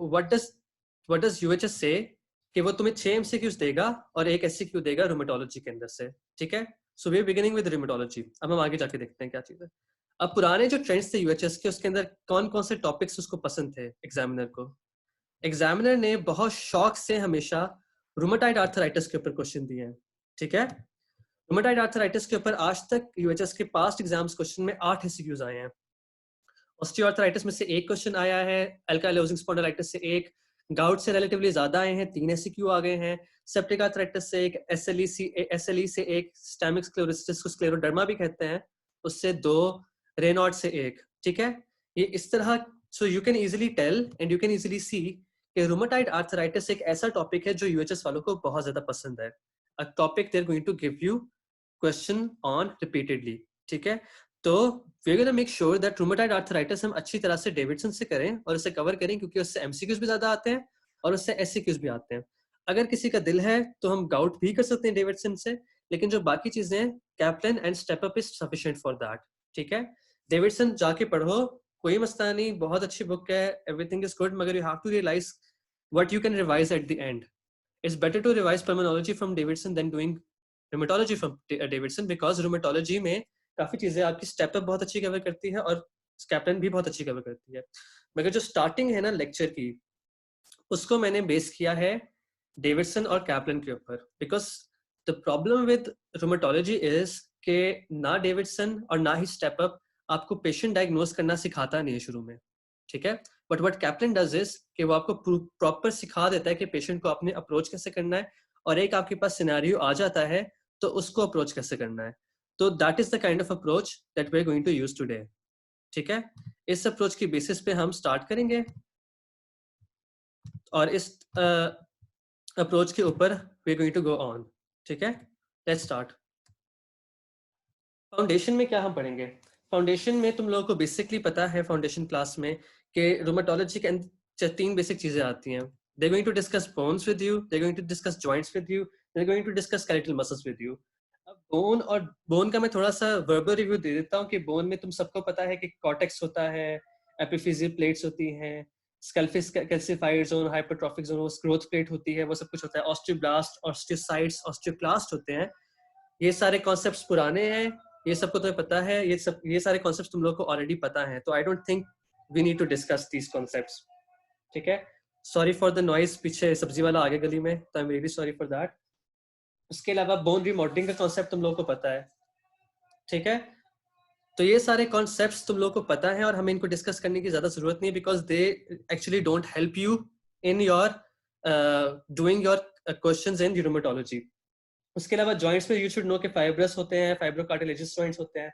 What does UHS से कि वो तुम्हें 6 एमसीक्यूज देगा और एक एससीक्यू देगा रूमेटोलॉजी के अंदर से, ठीक है। So we are beginning with rheumatology. अब हम आगे जाके देखते हैं क्या चीज है। अब पुराने जो ट्रेंड्स थे यूएचएस के, उसके अंदर कौन कौन से टॉपिक्स उसको पसंद थे एग्जामिनर को। एग्जामिनर ने बहुत शौक से हमेशा रूमेटाइड आर्थराइटिस के ऊपर क्वेश्चन दिए हैं, ठीक है। रूमेटाइड आर्थराइटिस के ऊपर आज तक यूएचएस के पास्ट एग्जाम्स क्वेश्चन में 8 एमसीक्यूज आए हैं। ऑस्टियोआर्थराइटिस में से एक क्वेश्चन आया है, एल्काइलोजिंग स्पॉन्डिलाइटिस से एक, गाउट से रिलेटिवली ज्यादा आए हैं, 3 एससीक्यू आ गए हैं, सेप्टिक आर्थराइटिस से एक, एसएलई से एक, सिस्टेमिक स्क्लेरोसिस जिसको स्क्लेरोडर्मा भी कहते हैं उससे 2, रेनॉल्ड से एक, ठीक है। ये इस तरह, so you can easily tell and you can easily see कि रूमेटाइड आर्थराइटिस एक ऐसा टॉपिक है जो यूएचएस वालों को बहुत ज्यादा पसंद है। A topic they are going to give you question on repeatedly, ठीक है। तो we are gonna make sure that rheumatoid arthritis हम अच्छी तरह से डेविडसन से करें और उसे कवर करें, क्योंकि उससे एमसीक्यूज भी ज्यादा आते हैं और उससे एससीक्यूज भी आते हैं। अगर किसी का दिल है तो हम गाउट भी कर सकते हैं डेविडसन से, लेकिन जो बाकी चीजें हैं, Kaplan and step up is sufficient for that, ठीक है। डेविडसन जाके पढ़ो, कोई मसला नहीं, बहुत अच्छी बुक है, एवरीथिंग इज गुड, मगर you have to realise what you can revise at the end. It's better to revise pulmonology from Davidson then doing rheumatology from Davidson, because rheumatology में काफी चीजें आपकी स्टेप अप बहुत अच्छी cover करती है और कैप्टन भी बहुत अच्छी कवर करती है। मगर जो स्टार्टिंग है ना लेक्चर की, उसको मैंने बेस किया है डेविडसन और कैप्टन के ऊपर, because the problem with rheumatology is के ना डेविडसन और ना ही स्टेप अप आपको पेशेंट डायग्नोज करना सिखाता नहीं है शुरू में, ठीक है। But what captain does is कि वो आपको प्रॉपर सिखा देता है कि पेशेंट को अपने अप्रोच कैसे करना है, और एक आपके पास सिनेरियो आ जाता है तो उसको अप्रोच कैसे करना है। तो that is the kind of approach that we are going to use today, ठीक है। इस अप्रोच की बेसिस पे हम स्टार्ट करेंगे और इस अप्रोच के ऊपर we are going to go on, ठीक है। Let's start. फाउंडेशन में क्या हम पढ़ेंगे? फाउंडेशन में तुम लोगों को बेसिकली पता है फाउंडेशन क्लास में कि रूमेटोलॉजी के अंदर 3 बेसिक चीजें आती हैं। They are going to discuss bones with you, they are going to discuss joints with you, they are going to discuss skeletal muscles with you. अब बोन और बोन का मैं थोड़ा सा वर्बल रिव्यू दे देता हूँ कि बोन में तुम सबको पता है कि कॉर्टेक्स होता है, एपिफिजियल प्लेट्स होती हैं, स्कैल्फिस calcified zone, hypertrophic zone, growth plate होती है, वो सब कुछ होता है, ऑस्टियोब्लास्ट, ऑस्टियोसाइट्स, ऑस्टियोक्लास्ट होते हैं। ये सारे कॉन्सेप्ट्स पुराने हैं, ये सबको तुम्हें पता है, ये सारे कॉन्सेप्ट्स तुम लोग को ऑलरेडी पता है, तो I don't think we need to discuss these concepts, ठीक है। सॉरी फॉर द नॉइज, पीछे सब्जी वाला आगे गली में, तो आई am really sorry for that. उसके अलावा बोन रिमॉडलिंग का कॉन्सेप्ट तुम लोगों को पता है, ठीक है। तो ये सारे कॉन्सेप्ट्स तुम लोगों को पता है और हमें इनको डिस्कस करने की ज्यादा जरूरत नहीं है, because they actually don't help you in your doing your questions in rheumatology. उसके अलावा जॉइंट्स में यू शुड नो के फाइब्रस होते हैं, फाइब्रोकार्टिलेजियस जॉइंट्स होते हैं,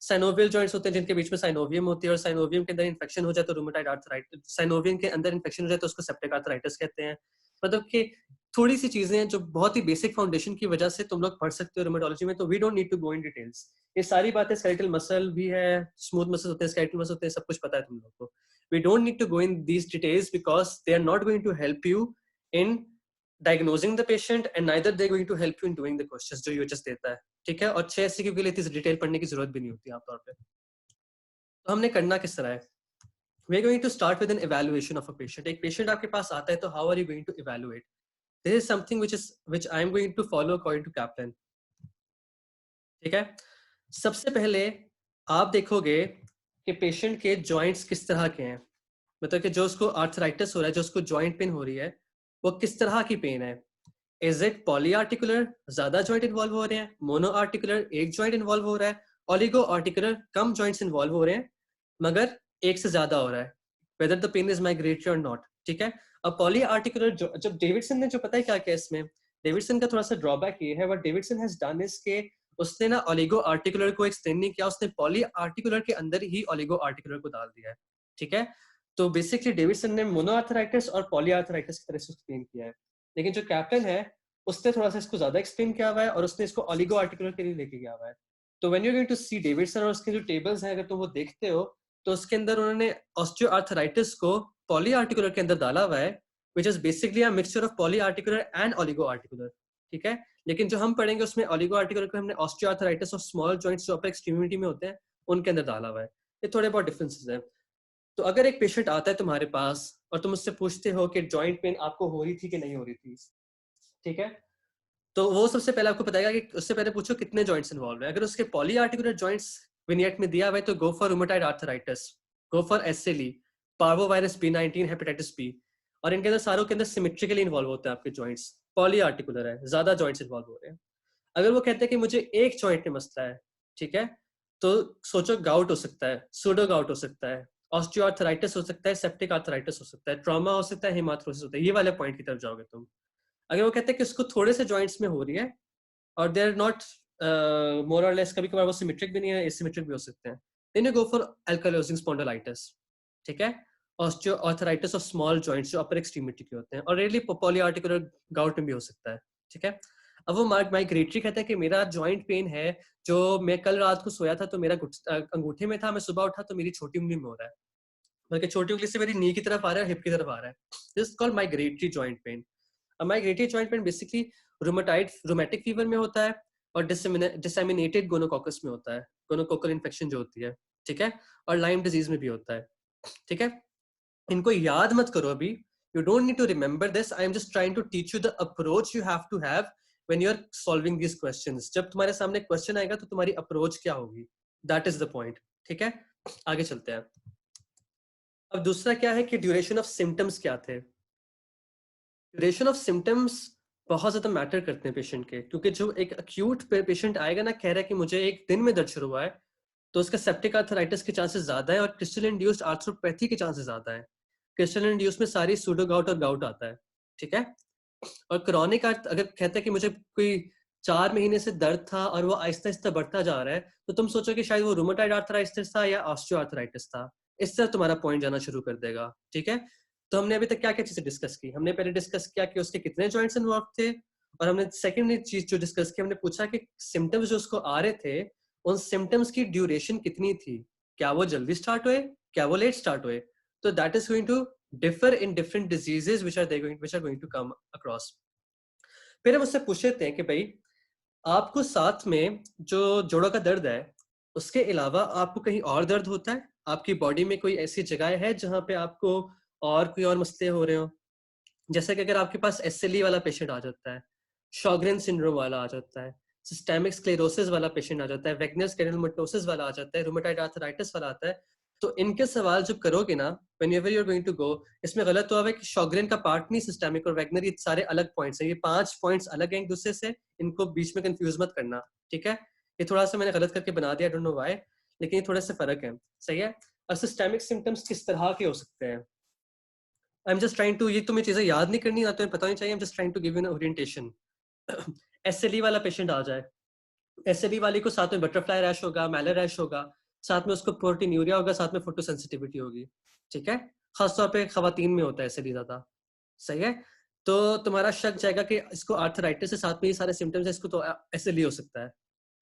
साइनोवियल जॉइंट्स होते हैं जिनके बीच में साइनोवियम होती है, और साइनोवियम के अंदर इन्फेक्शन हो जाए तो रूमेटाइड आर्थराइटिस, साइनोवियम के अंदर इन्फेक्शन हो जाए तो उसको सेप्टिक आर्थराइटिस कहते हैं। मतलब कि थोड़ी सी चीजें हैं जो बहुत ही बेसिक फाउंडेशन की वजह से तुम लोग पढ़ सकते हो रूमेटोलॉजी में, तो we don't need to go in details. ये सारी बातें, स्केलेटल मसल भी है, स्मूथ मसल होते हैं, स्केलेटल मसल होते हैं, सब कुछ पता है तुम लोग को। We don't need to go in these details because they are not going to help you in diagnosing the patient and neither they're going to help you in doing the questions जो UHS देता है, ठीक है। और 6 SCQ के लिए इतनी detail पढ़ने की जरूरत भी नहीं होती आमतौर पे। तो हमने करना किस तरह है? We are going to start with an evaluation of a patient. एक patient आपके पास आता है तो how are you going to evaluate? This is something which I am going to follow according to Kaplan, ठीक है। सबसे पहले आप देखोगे कि पेशेंट के जॉइंट्स किस तरह के हैं, मतलब कि जो उसको आर्थराइटिस हो रहा है, जो उसको जॉइंट पेन हो रही है, वो किस तरह की पेन है। इज इट पॉली आर्टिकुलर, ज्यादा जॉइंट इन्वॉल्व हो रहे हैं, मोनो आर्टिकुलर, एक जॉइंट इन्वॉल्व हो रहा है, ऑलिगो आर्टिकुलर, कम जॉइंट्स इन्वॉल्व हो रहे हैं मगर एक से ज्यादा हो रहा है, whether the pain is migratory और नॉट, ठीक है। अब पॉली आर्टिकुलर जब डेविडसन ने जो पता है क्या किया इसमें, डेविडसन का थोड़ा सा ड्रॉबैक ये है, what Davidson has done is के उसने ना ऑलिगो आर्टिकुलर को एक्सटेंड नहीं किया, उसने पॉली आर्टिकुलर के अंदर ही ऑलिगो आर्टिकुलर को डाल दिया है, ठीक है। तो बेसिकली डेविडसन ने मोनो आर्थराइटिस और पॉली आर्थराइटिस की तरह से एक्सप्लेन किया है, लेकिन जो कैप्टन है उसने थोड़ा सा इसको ज्यादा एक्सप्लेन किया हुआ है और उसने इसको ऑलिगो आर्टिकुलर के लिए लेके गया हुआ है। तो when you are going to see Davidson और उसके जो टेबल्स हैं, अगर तुम वो देखते हो तो उसके अंदर उन्होंने ऑस्टियोआर्थराइटिस को पॉली आर्टिकुलर के अंदर डाला हुआ है, which is basically a mixture of poly articular and oligo articular, ठीक है। लेकिन जो हम पढ़ेंगे उसमें ऑलिगो आर्टिकुलर को हमने ऑस्टियोआर्थराइटिस और स्मॉल जॉइंट्स जो अपर एक्सट्रीमिटी में होते हैं उनके अंदर डाला हुआ है। ये थोड़े बहुत डिफरेंसेस हैं। तो अगर एक पेशेंट आता है तुम्हारे पास और तुम उससे पूछते हो कि जॉइंट पेन आपको हो रही थी कि नहीं हो रही थी, ठीक है, तो वो सबसे पहले आपको बताएगा कि उससे पहले पूछो कितने जॉइंट्स इन्वॉल्व है। अगर उसके पॉली आर्टिकुलर जॉइंट्स विनियट में दिया हुआ है तो go for rheumatoid arthritis, go for SLE, parvovirus B19, hepatitis B. और इनके अंदर सारों के अंदर सिमेट्रिकली इन्वॉल्व होते हैं आपके जॉइंट्स, पॉली आर्टिकुलर है, ज्यादा जॉइंट्स इन्वॉल्व हो रहे हैं। अगर वो कहते हैं कि मुझे एक जॉइंट में मसला है, ठीक है, तो सोचो गाउट हो सकता है, सूडो गाउट हो सकता है, ऑस्टियोआर्थराइटिस हो सकता है, सेप्टिक आर्थराइटिस हो सकता है, ट्रॉमा हो सकता है, हेमाथ्रोसिस होता है, ये वाले पॉइंट की तरफ जाओगे तुम। अगर वो कहते हैं कि उसको थोड़े से जॉइंट्स में हो रही है और दे आर नॉट मोर और लेस, कभी कभार वो सिमेट्रिक भी नहीं है, एसिमेट्रिक भी हो सकते हैं, then you go for ankylosing spondylitis, ठीक है, ऑस्टियोआर्थराइटिस ऑफ स्मॉल जॉइंट्स जो अपर एक्सट्रीमिटी के होते हैं, और रेयरली पॉलीआर्टिकुलर गाउट में भी हो सकता है, ठीक है। अब वो माइग्रेटरी कहता है कि मेरा जॉइंट पेन है, जो मैं कल रात को सोया था तो मेरा अंगूठे में था, मैं सुबह उठा तो मेरी छोटी उंगली में हो रहा है, बल्कि छोटी उंगली से मेरी नी की तरफ आ रहा है, हिप की तरफ आ रहा है। This called migratory joint pain. Migratory joint pain basically rheumatic fever में होता है और डिसेमिनेटेड गोनोकॉकस में होता है, गोनोकोकल इन्फेक्शन जो होती है, ठीक है, और लाइम डिजीज में भी होता है, ठीक है। इनको याद मत करो अभी, you don't need to remember this, I am just trying to teach you the approach you have to have when you're solving these questions। जब तुम्हारे सामने क्वेश्चन आएगा तो तुम्हारी अप्रोच क्या होगी, that is the point, ठीक है। आगे चलते हैं। अब दूसरा क्या है कि ड्यूरेशन ऑफ सिम्टम्स क्या थे। ड्यूरेशन ऑफ सिम्टम्स बहुत ज्यादा मैटर करते हैं पेशेंट के, क्योंकि जो एक अक्यूट पेशेंट आएगा ना, कह रहा है कि मुझे एक दिन में दर्द शुरू हुआ है, तो उसका सेप्टिक आर्थराइटिस के चांसेस ज्यादा है और क्रिस्टल इंड्यूस्ड आर्थ्रोपैथी के चांसेस ज्यादा है। क्रिस्टल इंड्यूस में सारी सूडो गाउट और गाउट आता है, ठीक है। और क्रॉनिक अर्थ अगर कहता है कि मुझे कोई 4 महीने से दर्द था और वो आहिस्ता आहिस्ता बढ़ता जा रहा है, तो तुम सोचो कि शायद वो रूमेटाइड आर्थराइटिस था या ऑस्टियोआर्थराइटिस था। इस तरह तुम्हारा पॉइंट जाना शुरू कर देगा, ठीक है। तो हमने अभी तक क्या क्या चीजें डिस्कस की, हमने पहले डिस्कस किया कि उसके कितने जॉइंट्स इन्वॉल्व थे, और हमने सेकेंड चीज जो डिस्कस की, हमने पूछा कि सिम्टम्स जो उसको आ रहे थे, उन सिम्टम्स की ड्यूरेशन कितनी थी, क्या वो जल्दी स्टार्ट हुए, क्या वो लेट स्टार्ट हुए। तो that is going to differ in different diseases which are going to come across। फिर हम उससे पूछते हैं कि भाई आपको साथ में जो जोड़ों का दर्द है उसके अलावा आपको कहीं और दर्द होता है, आपकी बॉडी में कोई ऐसी जगह है जहां पे आपको और कोई और मसले हो रहे हो। जैसे कि अगर आपके पास एसएलई वाला पेशेंट आ जाता है, शॉग्रेन सिंड्रोम वाला आ जाता है, सिस्टेमिक स्क्लेरोसिस वाला पेशेंट आ जाता है, वेगनर स्क्लेरोमाटोसिस वाला आ जाता है, रूमेटाइड आर्थराइटिस वाला आता है, तो इनके सवाल जब करोगे ना, whenever you are going to go, इसमें गलत तो है कि शॉग्रेन का पार्ट नहीं, सिस्टेमिक और वेगनर ये सारे अलग पॉइंट्स हैं, ये 5 पॉइंट्स अलग हैं एक दूसरे से, इनको बीच में कंफ्यूज मत करना, ठीक है। ये थोड़ा सा मैंने गलत करके बना दिया, आई डोंट नो व्हाई, लेकिन ये थोड़ा सा फर्क है, सही है। और सिस्टेमिक सिम्टम्स किस तरह के हो सकते हैं, I am just trying to, ये तुम्हें चीजें याद नहीं करनी, ना तुम्हें पता नहीं चाहिए, I am just trying to give you an orientation. SLE वाला पेशेंट आ जाए, एसएलई वाले को साथ में बटरफ्लाई रैश होगा, मैलर रैश होगा, साथ में उसको प्रोटीन्यूरिया होगा, साथ में फोटो सेंसिटिविटी होगी, ठीक है। खासतौर पे खवातीन में होता है एसएलई ज्यादा, सही है। तो तुम्हारा शक जाएगा कि इसको आर्थराइटिस से साथ में ये सारे सिम्टम्स है, इसको तो एसएलई हो सकता है,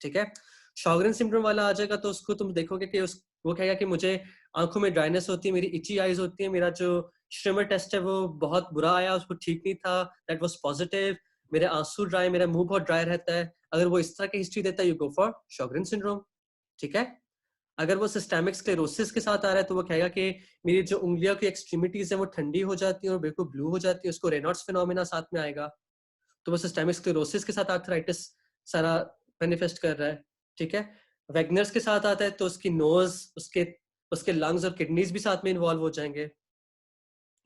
ठीक है। शॉगरेन सिंड्रोम वाला आ जाएगा तो उसको तुम देखोगे कि वो कहेगा कि मुझे आंखों में ड्राइनेस होती है, मेरी इची आईज होती है, मेरा जो श्रिमर टेस्ट है वो बहुत बुरा आया, उसको ठीक नहीं था, दैट वाज पॉजिटिव, मेरे आंसू ड्राई, मेरा मुंह बहुत ड्राई रहता है। अगर वो इस तरह की हिस्ट्री देता है, यू गो फॉर शॉगरेन सिंड्रोम, ठीक है। अगर वो सिस्टेमिक स्क्लेरोसिस के साथ आ रहा है तो वो कहेगा कि मेरी जो उंगलियों की एक्सट्रीमिटीज है वो ठंडी हो जाती है और बिल्कुल ब्लू हो जाती है, उसको रेनॉल्ड्स फिनोमेना साथ में आएगा, तो वो सिस्टेमिक स्क्लेरोसिस के साथ आर्थराइटिस सारा मैनिफेस्ट कर रहा है, ठीक है। वेगनर्स के साथ आता है तो उसकी नोज, उसके उसके लंग्स और किडनीज भी साथ में इन्वॉल्व हो जाएंगे,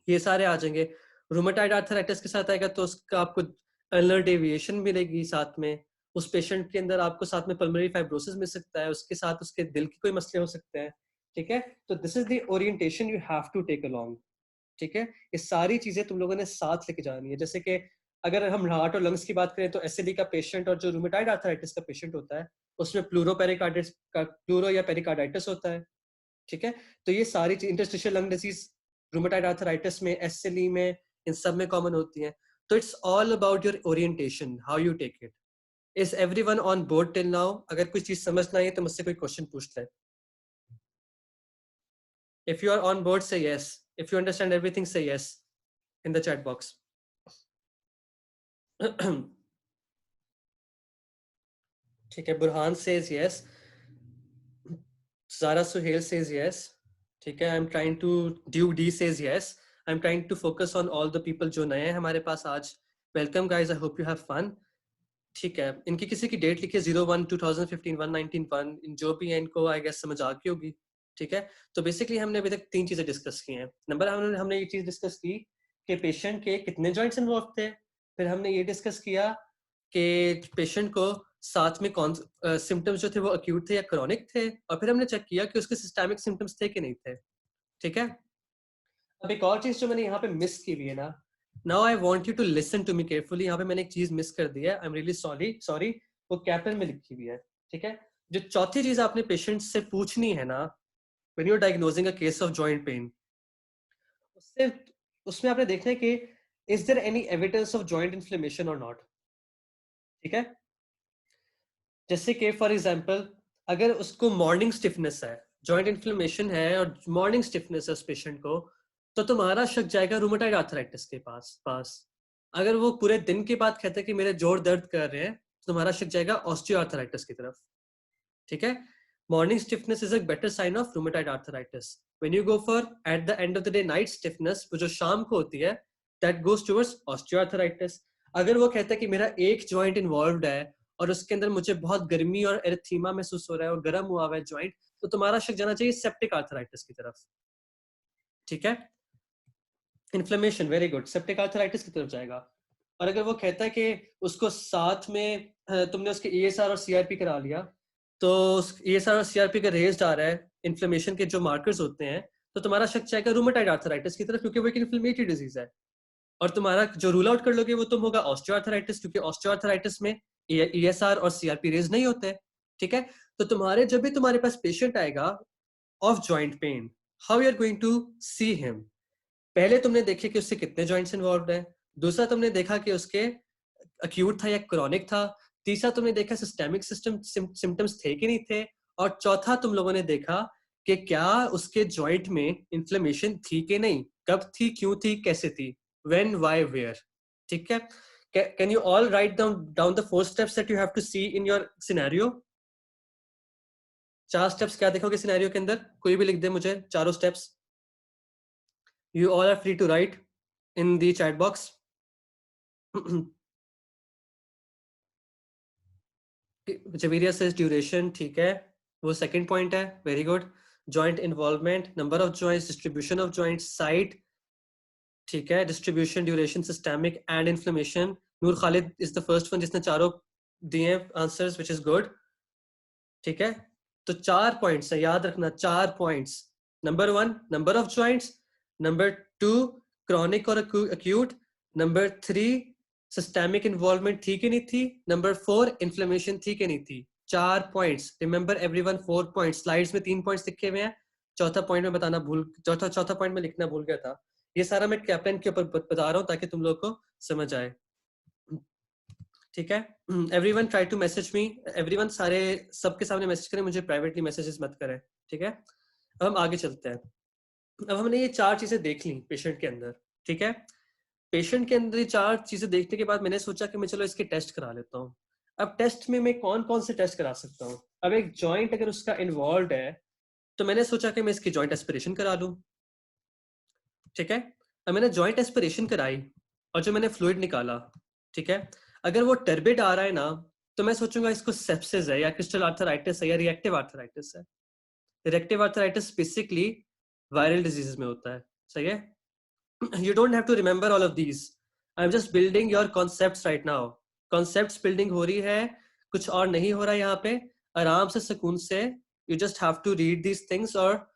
ये सारे आ जाएंगे। रूमेटाइड आर्थराइटिस के साथ आएगा तो उसका आपको एलनर डेविएशन मिलेगी साथ में, उस पेशेंट के अंदर आपको साथ में पल्मोनरी फाइब्रोसिस मिल सकता है, उसके साथ उसके दिल के कोई मसले हो सकते हैं, ठीक है। तो this is the orientation you have to take along, ठीक है। ये सारी चीजें तुम लोगों ने साथ लेके जानी है। जैसे कि अगर हम हार्ट और लंग्स की बात करें तो एसएलई का पेशेंट और जो रूमेटाइड आर्थराइटिस का पेशेंट होता है उसमें प्लूरो या पेरिकार्डाइटिस होता है, ठीक है। तो ये सारी चीज interstitial lung disease rheumatoid arthritis में, एसएलई में, इन सब में कॉमन होती है। तो it's all about your orientation, how you take it. Is everyone on board till now? अगर कुछ चीज समझना है तो मुझसे कोई क्वेश्चन पूछ ले। If you are on board say yes, if you understand everything say yes in the chat box. ठीक है, Burhan says yes, Zara Suhail says yes, ठीक है, आई एम ट्राइंग टू ड्यू डी says yes, I am trying to focus on all the people जो नए हैं हमारे पास आज. Welcome guys, I hope you have fun. ठीक है, इनकी किसी की डेट लिखिए 01/2015 1/19 इन जो भी है इनको आई गेस समझ आ गई होगी. ठीक है, तो बेसिकली हमने अभी तक 3 चीजें डिस्कस की हैं. नंबर हमने ये चीज डिस्कस की कि पेशेंट के कितने जॉइंट्स इन्वॉल्व थे. फिर हमने ये डिस्कस किया कि पेशेंट को साथ में कौन सिम्टम्स जो थे वो अक्यूट थे या क्रॉनिक थे, और फिर हमने चेक किया कि उसके सिस्टमिक सिम्टम्स थे कि नहीं थे. ठीक है, अब एक और चीज जो मैंने यहाँ पे मिस की हुई है ना, now I want you to listen to me carefully. यहाँ पे मैंने एक चीज मिस कर दी है, आई एम रियली सॉरी. वो कैपिटल में लिखी हुई है. ठीक है, जो चौथी चीज आपने पेशेंट से पूछनी है ना when you are diagnosing a case of joint pain, उससे उसमें आपने देखना है कि is there any evidence of joint inflammation और नॉट. ठीक है, जैसे कि फॉर एग्जांपल अगर उसको मॉर्निंग स्टिफनेस है, जॉइंट इन्फ्लेमेशन है और मॉर्निंग स्टिफनेस है उस पेशेंट को, तो तुम्हारा शक जाएगा रूमेटाइड आर्थराइटिस के पास. अगर वो पूरे दिन के बाद कहते हैं कि मेरे जोड़ दर्द कर रहे हैं, तो तुम्हारा शक जाएगा ऑस्टियो आर्थराइटिस की तरफ. ठीक है, morning stiffness is a better sign of rheumatoid arthritis. When you go for at the end of the day night stiffness, वो जो शाम को होती है, that goes towards osteoarthritis. अगर वो कहता है कि मेरा एक जॉइंट इन्वॉल्वड है और उसके अंदर मुझे बहुत गर्मी और एरिथीमा महसूस हो रहा है और गर्म हुआ हुआ है जॉइंट, तो तुम्हारा शक जाना चाहिए सेप्टिक आर्थराइटिस की तरफ. ठीक है, inflammation very good, septic arthritis की तरफ जाएगा. और अगर वो कहता है कि उसको साथ में तुमने उसके ईएसआर और सीआरपी करा लिया, तो ईएसआर और सीआरपी का रेज्ड आ रहा है, इन्फ्लेमेशन के जो मार्कर्स होते हैं, तो तुम्हारा शक जाएगा रूमेटाइड आर्थराइटिस की तरफ, क्योंकि वो एक इन्फ्लेमेटरी डिजीज है. और तुम्हारा जो रूल आउट कर लोगे वो तुम होगा ऑस्टियोआर्थराइटिस, क्योंकि ऑस्टियोआर्थराइटिस में ईएसआर और सीआरपी रेज नहीं होते. ठीक है, तो तुम्हारे जब भी तुम्हारे पास पेशेंट आएगा of joint pain, how you are going to see him. पहले तुमने देखे कि उससे कितने जॉइंट्स इन्वॉल्व है. दूसरा तुमने देखा कि उसके अक्यूट था या क्रॉनिक था. तीसरा तुमने देखा सिस्टेमिक सिस्टम सिम्टम्स थे कि नहीं थे. और चौथा तुम लोगों ने देखा कि क्या उसके जॉइंट में इन्फ्लेमेशन थी कि नहीं, कब थी, क्यों थी, कैसे थी, व्हेन, व्हाई, वेयर. ठीक है, can you all write down the 4 steps that you have to see in your scenario. 4 steps क्या देखोगे सिनेरियो के अंदर, कोई भी लिख दे मुझे चारों steps. You all are free to write in the chat box. Javeria says duration, ठीक है, वो सेकंड पॉइंट है, very good. Joint involvement, number of joints, distribution of joints, site, ठीक है, distribution, duration, systemic and inflammation. Noor Khalid is the first one जिसने चारों दिए answers, which is good. ठीक है, तो 4 पॉइंट्स है, याद रखना 4 points. Number 1 number of joints, number 2 chronic और अक्यूट, नंबर 3 सिस्टेमिक इन्वॉल्वमेंट थी कि नहीं थी, नंबर 4 इन्फ्लेमेशन थी कि नहीं थी. 4 points, remember everyone, 4 points. Slides में 3 पॉइंट्स लिखे हुए हैं, चौथा पॉइंट में बताना भूल, चौथा पॉइंट में लिखना भूल गया था. ये सारा मैं कैप्टन के ऊपर बता रहा हूँ ताकि तुम लोग को समझ आए. ठीक है, everyone try to message me, everyone सारे सबके सामने मैसेज करें मुझे, प्राइवेटली मैसेजेस मत करें. ठीक है, अब हम आगे चलते हैं. अब हमने ये 4 चीजें देख ली पेशेंट के अंदर. ठीक है, पेशेंट के अंदर ये 4 चीजें देखने के बाद मैंने सोचा कि मैं चलो इसके टेस्ट करा लेता हूँ. अब टेस्ट में मैं कौन कौन से टेस्ट करा सकता हूँ. अब एक जॉइंट अगर उसका इन्वॉल्व है, तो मैंने सोचा कि मैं इसकी जॉइंट एस्पिरेशन करा लूँ. ठीक है, अब मैंने जॉइंट एस्पिरेशन कराई और जो मैंने फ्लूइड निकाला, ठीक है, अगर वो टर्बिड आ रहा है ना, तो मैं सोचूंगा इसको सेप्सिस है या क्रिस्टल आर्थराइटिस है या रिएक्टिव आर्थराइटिस है. Reactive arthritis basically viral disease में होता है. सही है, you don't have to remember all of these. I'm just building your concepts right now. Concepts building हो रही है, कुछ और नहीं हो रहा है यहाँ पे. आराम से सुकून से you just have to read these things, और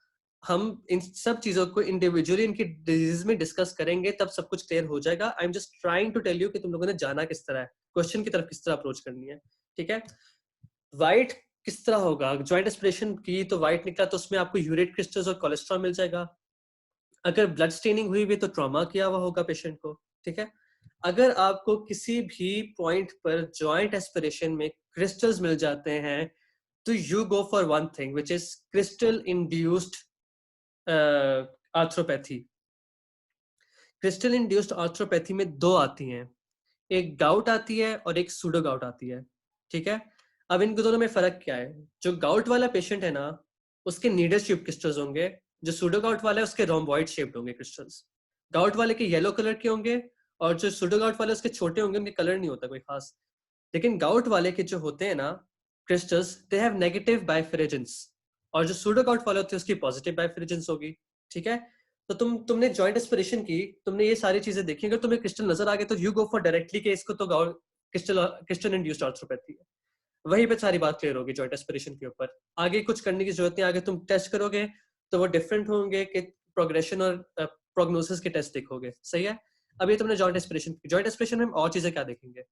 हम इन सब चीजों को इंडिविजुअली इनकी डिजीज में डिस्कस करेंगे, तब सब कुछ क्लियर हो जाएगा. I am just trying to tell you कि तुम लोगों ने जाना किस तरह है, क्वेश्चन की तरफ किस तरह अप्रोच करनी है. ठीक है, वाइट किस तरह होगा, जॉइंट एस्पिरेशन की तो वाइट निकला, तो उसमें आपको यूरेट क्रिस्टल्स और कोलेस्ट्रॉल मिल जाएगा. अगर ब्लड स्टेनिंग हुई भी तो ट्रॉमा किया हुआ होगा पेशेंट को. ठीक है, अगर आपको किसी भी पॉइंट पर जॉइंट एस्पिरेशन में क्रिस्टल्स मिल जाते हैं, तो you go for one thing which is crystal induced arthropathy. Crystal induced arthropathy में 2 आती हैं, एक गाउट आती है और एक सूडो गाउट आती है. ठीक है, अब इन दोनों में फर्क क्या है. जो गाउट वाला पेशेंट है ना, उसके नीडल ट्यूब क्रिस्टल्स होंगे, जो सूडो गाउट वाला है उसके रोम्बॉइड शेप्ड होंगे क्रिस्टल्स, गाउट वाले के येलो कलर के होंगे, और जो सूडो गाउट वाले उसके छोटे होंगे, उनके कलर नहीं होता कोई खास। लेकिन गाउट वाले के जो होते हैं ना क्रिस्टल्स, दे हैव नेगेटिव बाइफेरेजेंस, और जो सूडो गाउट वाले होते हैं उसकी पॉजिटिव बाइफेरेजेंस होगी। ठीक है, तो तुमने जॉइंट एस्पिरेशन की, तुमने ये सारी चीजें देखी, अगर तुम्हें क्रिस्टल नजर आ गए तो यू गो फॉर डायरेक्टली के इसको तो गाउट क्रिस्टल इंड्यूस्ड आर्थ्रोपैथी है। वहीं पे सारी बात क्लियर होगी जॉइंट एस्पिरेशन के ऊपर। आगे कुछ करने की जरूरत नहीं, आगे तुम टेस्ट करोगे तो वो डिफरेंट होंगे कि प्रोग्रेशन और प्रोग्नोसिस के टेस्ट देखोगे। सही है, अभी तुमने जॉइंट एस्पिरेशन में हम और चीजें क्या देखेंगे,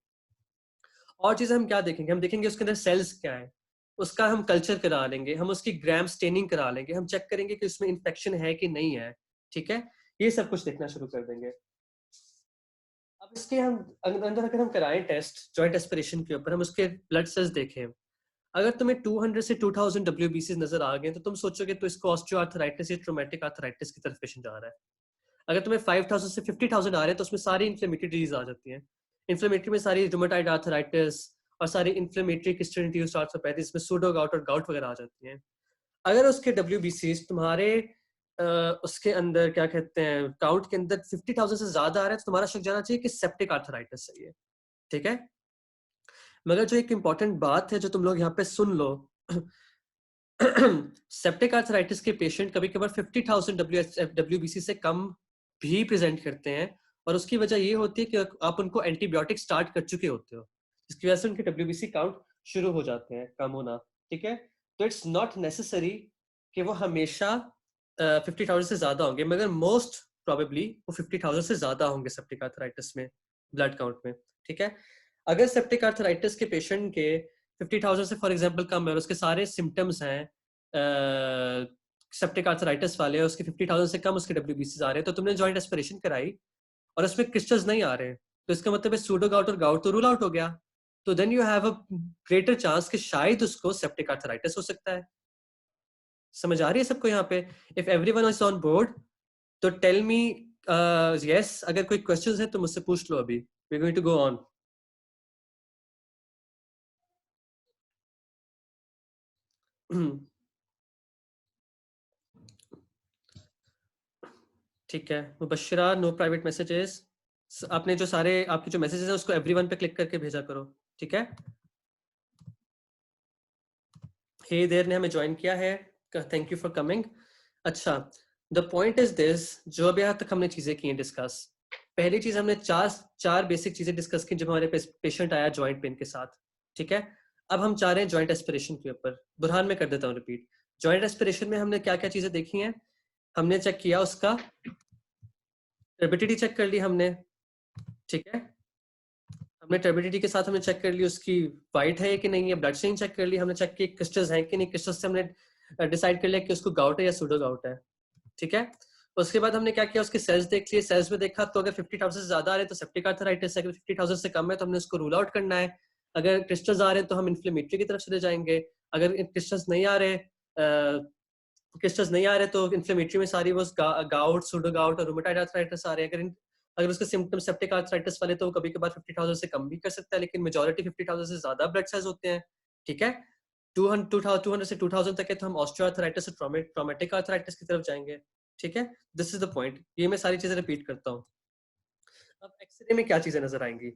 और चीजें हम क्या देखेंगे, हम देखेंगे उसके अंदर सेल्स क्या है, उसका हम कल्चर करा लेंगे, हम उसकी ग्राम स्टेनिंग करा लेंगे, हम चेक करेंगे कि उसमें इन्फेक्शन है कि नहीं है। ठीक है, ये सब कुछ देखना शुरू कर देंगे। अब इसके हम अंदर अगर हम कराएं टेस्ट जॉइंट एस्पिरेशन के ऊपर, हम उसके ब्लड सेल्स देखें, अगर तुम्हें 200 से 2000 डब्ल्यूबीसी नजर आ गए तो तुम सोचोगे तो इसको ऑस्टियोआर्थराइटिस या ट्रोमेटिक आर्थराइटिस की तरफ पेशेंट जा रहा है। अगर तुम्हें 5000 से 50000 आ रहे हैं तो उसमें सारी इन्फ्लेमेटरी डिजीज आ जाती है। इन्फ्लेमेटरी में सारी रूमेटॉइड आर्थराइटिस और सारी इन्फ्लेमेटरी किस्टन इंड्यूस्ड आर्थरोपैथी, इसमें सूडो गाउट और गाउट वगैरह आ जाती हैं। अगर उसके डब्ल्यूबीसी तुम्हारे उसके अंदर क्या कहते हैं काउंट के अंदर 50,000 से ज्यादा आ रहा है तो तुम्हारा शक जाना चाहिए कि सेप्टिक आर्थराइटिस है ये। ठीक है, मगर जो एक इम्पॉर्टेंट बात है जो तुम लोग यहाँ पे सुन लो, सेप्टिक आर्थराइटिस के पेशेंट कभी कभार 50,000 डब्ल्यूबीसी से कम भी प्रेजेंट करते हैं, और उसकी वजह ये होती है कि आप उनको एंटीबायोटिक स्टार्ट कर चुके होते हो, जिसकी वजह से उनके डब्ल्यूबीसी काउंट शुरू हो जाते हैं कम होना। ठीक है, तो इट्स नॉट नेसेसरी कि वो हमेशा 50,000 से ज्यादा होंगे, मगर मोस्ट प्रोबेबली वो 50,000 से ज्यादा होंगे सेप्टिक आर्थराइटिस में ब्लड काउंट में। ठीक है, अगर सेप्टिक आर्थराइटिस के पेशेंट के 50,000 से फॉर एग्जांपल कम है और उसके सारे सिम्टम्स हैं सेप्टिक आर्थराइटिस वाले, उसके 50,000 से कम उसके डब्ल्यूबीसी आ रहे हैं, तो तुमने जॉइंट एस्पिरेशन कराई और उसमें क्रिस्टल्स नहीं आ रहे, तो इसका मतलब है सूडो गाउट और गाउट तो रूल आउट हो गया। तो then you have a greater chance कि शायद उसको सेप्टिक आर्थराइटिस हो सकता है। समझ आ रही है सबको यहाँ पे? If everyone is on board तो टेल मी यस, अगर कोई क्वेश्चंस है तो मुझसे पूछ लो, अभी we are going to go on. ठीक है, मुबश्शिरा नो प्राइवेट मैसेजेस, आपने जो सारे आपके जो मैसेजेस हैं उसको एवरीवन पे क्लिक करके भेजा करो। ठीक है, हे देर ने हमें ज्वाइन किया है, थैंक यू फॉर कमिंग। अच्छा, द पॉइंट इज दिस, जो अभी यहाँ तक हमने चीजें की हैं डिस्कस, पहली चीज हमने चार बेसिक चीजें डिस्कस की जब हमारे पेशेंट आया जॉइंट पेन के साथ। ठीक है, अब हम चाह रहे हैं जॉइंट एस्पिरेशन के ऊपर, बुरहान में कर देता हूँ रिपीट। जॉइंट एस्पिरेशन में हमने क्या क्या चीजें देखी हैं, हमने चेक किया उसका टर्बिडिटी चेक कर ली हमने। ठीक है, हमने टर्बिडिटी के साथ हमने चेक कर ली उसकी वाइट है कि नहीं है, ब्लड स्टेन चेक कर ली, हमने चेक किया क्रिस्टल्स हैं कि नहीं, क्रिस्टल्स से हमने डिसाइड कर लिया कि उसको गाउट है या सूडो गाउट है। ठीक है, उसके बाद हमने क्या किया, उसके सेल्स देख लिए, सेल्स में देखा तो अगर 50,000 से ज्यादा आ रहे हैं तो सेप्टिक आर्थराइटिस है, अगर 50,000 से कम है तो हमने उसको रूल आउट करना है। अगर क्रिस्टल्स आ रहे हैं तो हम इन्फ्लेमेटरी की तरफ चले जाएंगे, अगर क्रिस्टल्स नहीं आ रहे क्रिस्टल्स नहीं आ रहे तो इन्फ्लेमेटरी में सारी वो गाउट सूडो गाउट और रूमेटॉइड आर्थराइटिस आ रहे हैं। अगर उसके सिम्टम सेप्टिक आर्थराइटिस वाले तो कभी कभार 50,000 से कम भी कर सकता है, लेकिन मेजॉरिटी 50,000 से ज्यादा ब्लड साइज होते हैं। ठीक है, 200 से 2000 तक है तो हम ऑस्टियोआर्थराइटिस और ट्रॉमेटिक आर्थराइटिस की तरफ जाएंगे। ठीक है, दिस इज द पॉइंट, ये मैं सारी चीजें रिपीट करता हूँ। अब एक्सरे में क्या चीजें नजर आएंगी,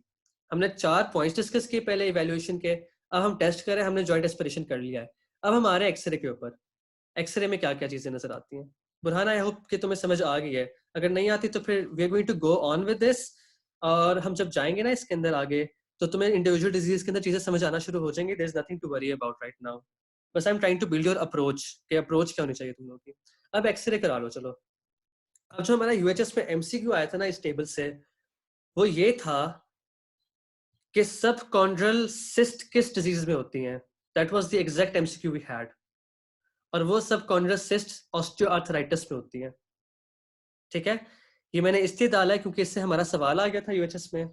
हमने 4 पॉइंट्स डिस्कस किए पहले इवैल्यूएशन के, अब हम टेस्ट करें, हमने जॉइंट एस्पिरेशन कर लिया है, अब हम आ रहे हैं एक्सरे के ऊपर। एक्सरे में क्या क्या चीजें नजर आती हैं, बुरहान आई होप कि तुम्हें समझ आ गई है, अगर नहीं आती तो फिर we are going to go on with this, और हम जब जाएंगे ना इसके अंदर आगे तो तुम्हें इंडिविजुअल डिजीज के अंदर चीजें समझ आना शुरू हो जाएंगी। There is nothing to worry about right now, बस I am trying to build your approach, कि अप्रोच क्या होनी चाहिए तुम लोगों की। अब एक्सरे करा लो चलो। अब जो हमारा यूएचएस में एमसीक्यू आया था ना इस टेबल से, वो ये था कि सब कॉन्ड्रल सिस्ट किस डिजीज में होती हैं, that was the exact MCQ we had, और वो सब कॉन्ड्रल सिस्ट ऑस्टियोआर्थराइटिस में होती हैं। ठीक है, ये मैंने इसलिए डाला है क्योंकि इससे हमारा सवाल आ गया था यूएचएस में।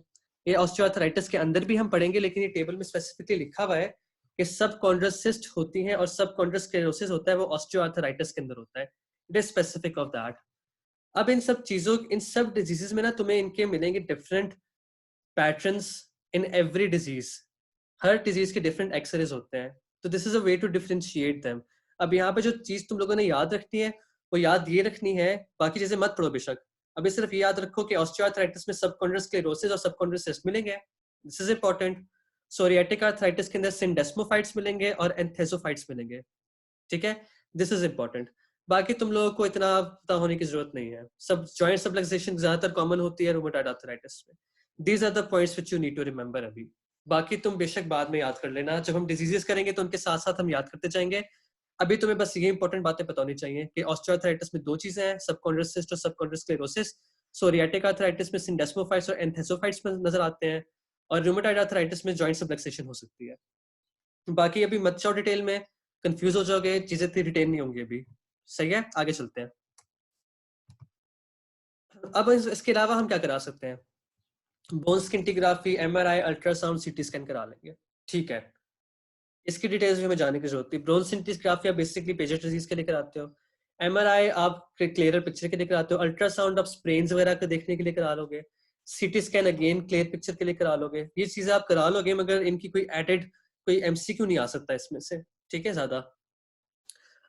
ये ऑस्टियोआर्थराइटिस के अंदर भी हम पढ़ेंगे, लेकिन ये टेबल में स्पेसिफिकली लिखा हुआ है कि सब कॉन्ड्रल सिस्ट होती हैं और सब कॉन्ड्रल स्क्लेरोसिस होता है वो ऑस्टियोआर्थराइटिस के अंदर होता है, it is specific of that. अब इन सब चीजों, इन सब डिजीजेस में ना तुम्हें इनके मिलेंगे different patterns in every disease, हर डिजीज के डिफरेंट एक्सरेज होते हैं, तो this is a way to differentiate them. अब यहाँ पे जो चीज तुम लोगों ने याद रखनी है वो याद ये रखनी है, बाकी चीजें मत पढ़ो बेशक। अभी सिर्फ ये याद रखो कि ऑस्टियोआर्थराइटिस में सबकॉन्ड्रस स्क्लेरोसिस और सबकॉन्ड्रस सिस्ट मिलेंगे, this is important. Psoriatic arthritis के अंदर सिंडेस्मोफाइट्स मिलेंगे और एंथेसोफाइट्स मिलेंगे, ठीक है, दिस इज इंपॉर्टेंट। बाकी तुम लोगों को इतना पता होने की जरूरत नहीं है। सब जॉइंट सबलक्सेशन ज्यादातर कॉमन होती है रूमेटॉइड आर्थराइटिस में। These are the points which you need to remember अभी। बाकी तुम बेशक बाद में याद कर लेना, जब हम डिजीजेस करेंगे तो उनके साथ साथ हम याद करते जाएंगे। अभी तुम्हें बस ये इंपॉर्टेंट बातें पता होनी चाहिए कि ऑस्टियोआर्थराइटिस में दो चीजें हैं, सबकॉन्ड्रस सिस्ट और सबकॉन्ड्रस स्क्लेरोसिस। सोरियाटिक आर्थराइटिस में सिंडेस्मोफाइट्स और एंथेसोफाइट्स में नजर आते हैं, और रूमेटॉइड आर्थराइटिस में जॉइंट सबलक्सेशन हो सकती है। बाकी अभी मत जाओ डिटेल में, कंफ्यूज हो जाओगे, चीजें इतनी रिटेन नहीं होंगी अभी। सही है, आगे चलते हैं। अब इसके अलावा हम क्या करा सकते हैं? Bone scintigraphy, MRI, ultrasound, CT scan करा लेंगे, ठीक है। इसकी डिटेल्स में हमें जाने की जरूरत है। ब्रोन स्किंटिग्राफी आप बेसिकली पेजेंट डिजीज के लिए कराते हो, एमआरआई आप क्लियर पिक्चर के लिए कराते हो, अल्ट्रासाउंड आप स्प्रेन्स वगैरह को देखने के लिए करा लोगे, CT scan again clear picture के लिए करा लोगे। ये चीजें आप करा लोगे, मगर इनकी कोई एडेड कोई एमसीक्यू नहीं आ सकता इसमें से, ठीक है ज्यादा।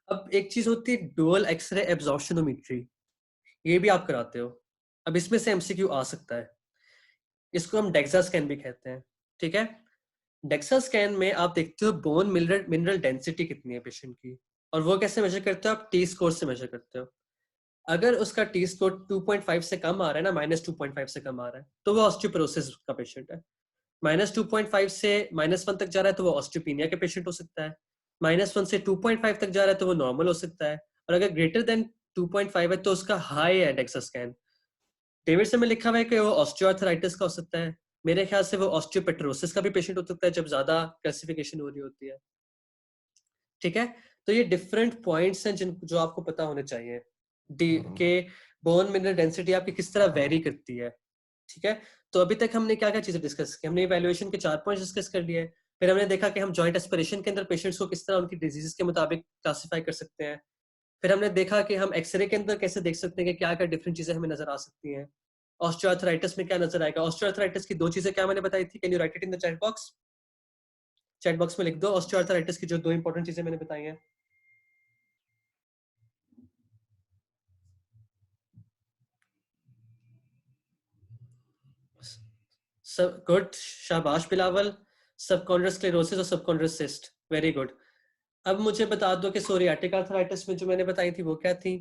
अब एक चीज होती है डुअल एक्सरे एब्जॉर्प्शनोमेट्री, ये भी आप कराते हो। अब इसमें से एमसीक्यू आ सकता है, इसको हम डेक्सा स्कैन भी कहते हैं, ठीक है। डेक्सा स्कैन में आप देखते हो बोन मिनरल मिनरल डेंसिटी कितनी है पेशेंट की, और वो कैसे मेजर करते हो? आप टी स्कोर से मेजर करते हो। अगर उसका टी स्कोर 2.5 से कम आ रहा है ना, -2.5 से कम आ रहा है, तो वो ऑस्टियोपोरोसिस का पेशेंट है। -2.5 से -1 तक जा रहा है तो वो ऑस्टियोपीनिया के पेशेंट हो सकता है। -1 से 2.5 तक जा रहा है तो वो नॉर्मल हो सकता है, और अगर ग्रेटर देन 2.5 है तो उसका हाई है डेक्सा स्कैन। डेविडसन में लिखा हुआ है कि वो ऑस्टियोआर्थराइटिस का हो सकता है। मेरे ख्याल से वो ऑस्टियोपेट्रोसिस का भी पेशेंट हो सकता है जब ज्यादा क्लासिफिकेशन हो रही होती है, ठीक है। तो ये डिफरेंट पॉइंट्स हैं जिन जो आपको पता होने चाहिए, डी के बोन मिनरल डेंसिटी आपकी किस तरह वेरी करती है, ठीक है। तो अभी तक हमने क्या क्या चीजें डिस्कस की? हमने इवैल्यूएशन के 4 पॉइंट्स डिस्कस कर लिए। फिर हमने देखा कि हम जॉइंट एस्पिरेशन के अंदर पेशेंट्स को किस तरह उनकी डिजीज के मुताबिक क्लासिफाई कर सकते हैं। फिर हमने देखा कि हम एक्सरे के अंदर कैसे देख सकते हैं कि क्या क्या डिफरेंट चीजें हमें नजर आ सकती हैं। ऑस्टियोआर्थराइटिस में क्या नजर आएगा? ऑस्टियोआर्थराइटिस की दो चीजें क्या मैंने बताई थी, can you right it in the chat box? Chat box में लिख दो ऑस्टियोआर्थराइटिस की जो दो इंपॉर्टेंट चीजें मैंने बताई हैं। सब गुड, शाबाश बिलावल। सबकॉन्ड्रस स्क्लेरोसिस और सबकॉन्ड्रस सिस्ट, वेरी गुड। अब मुझे बता दो कि सोरियाटिक आर्थराइटिस में जो मैंने बताई थी वो क्या थी?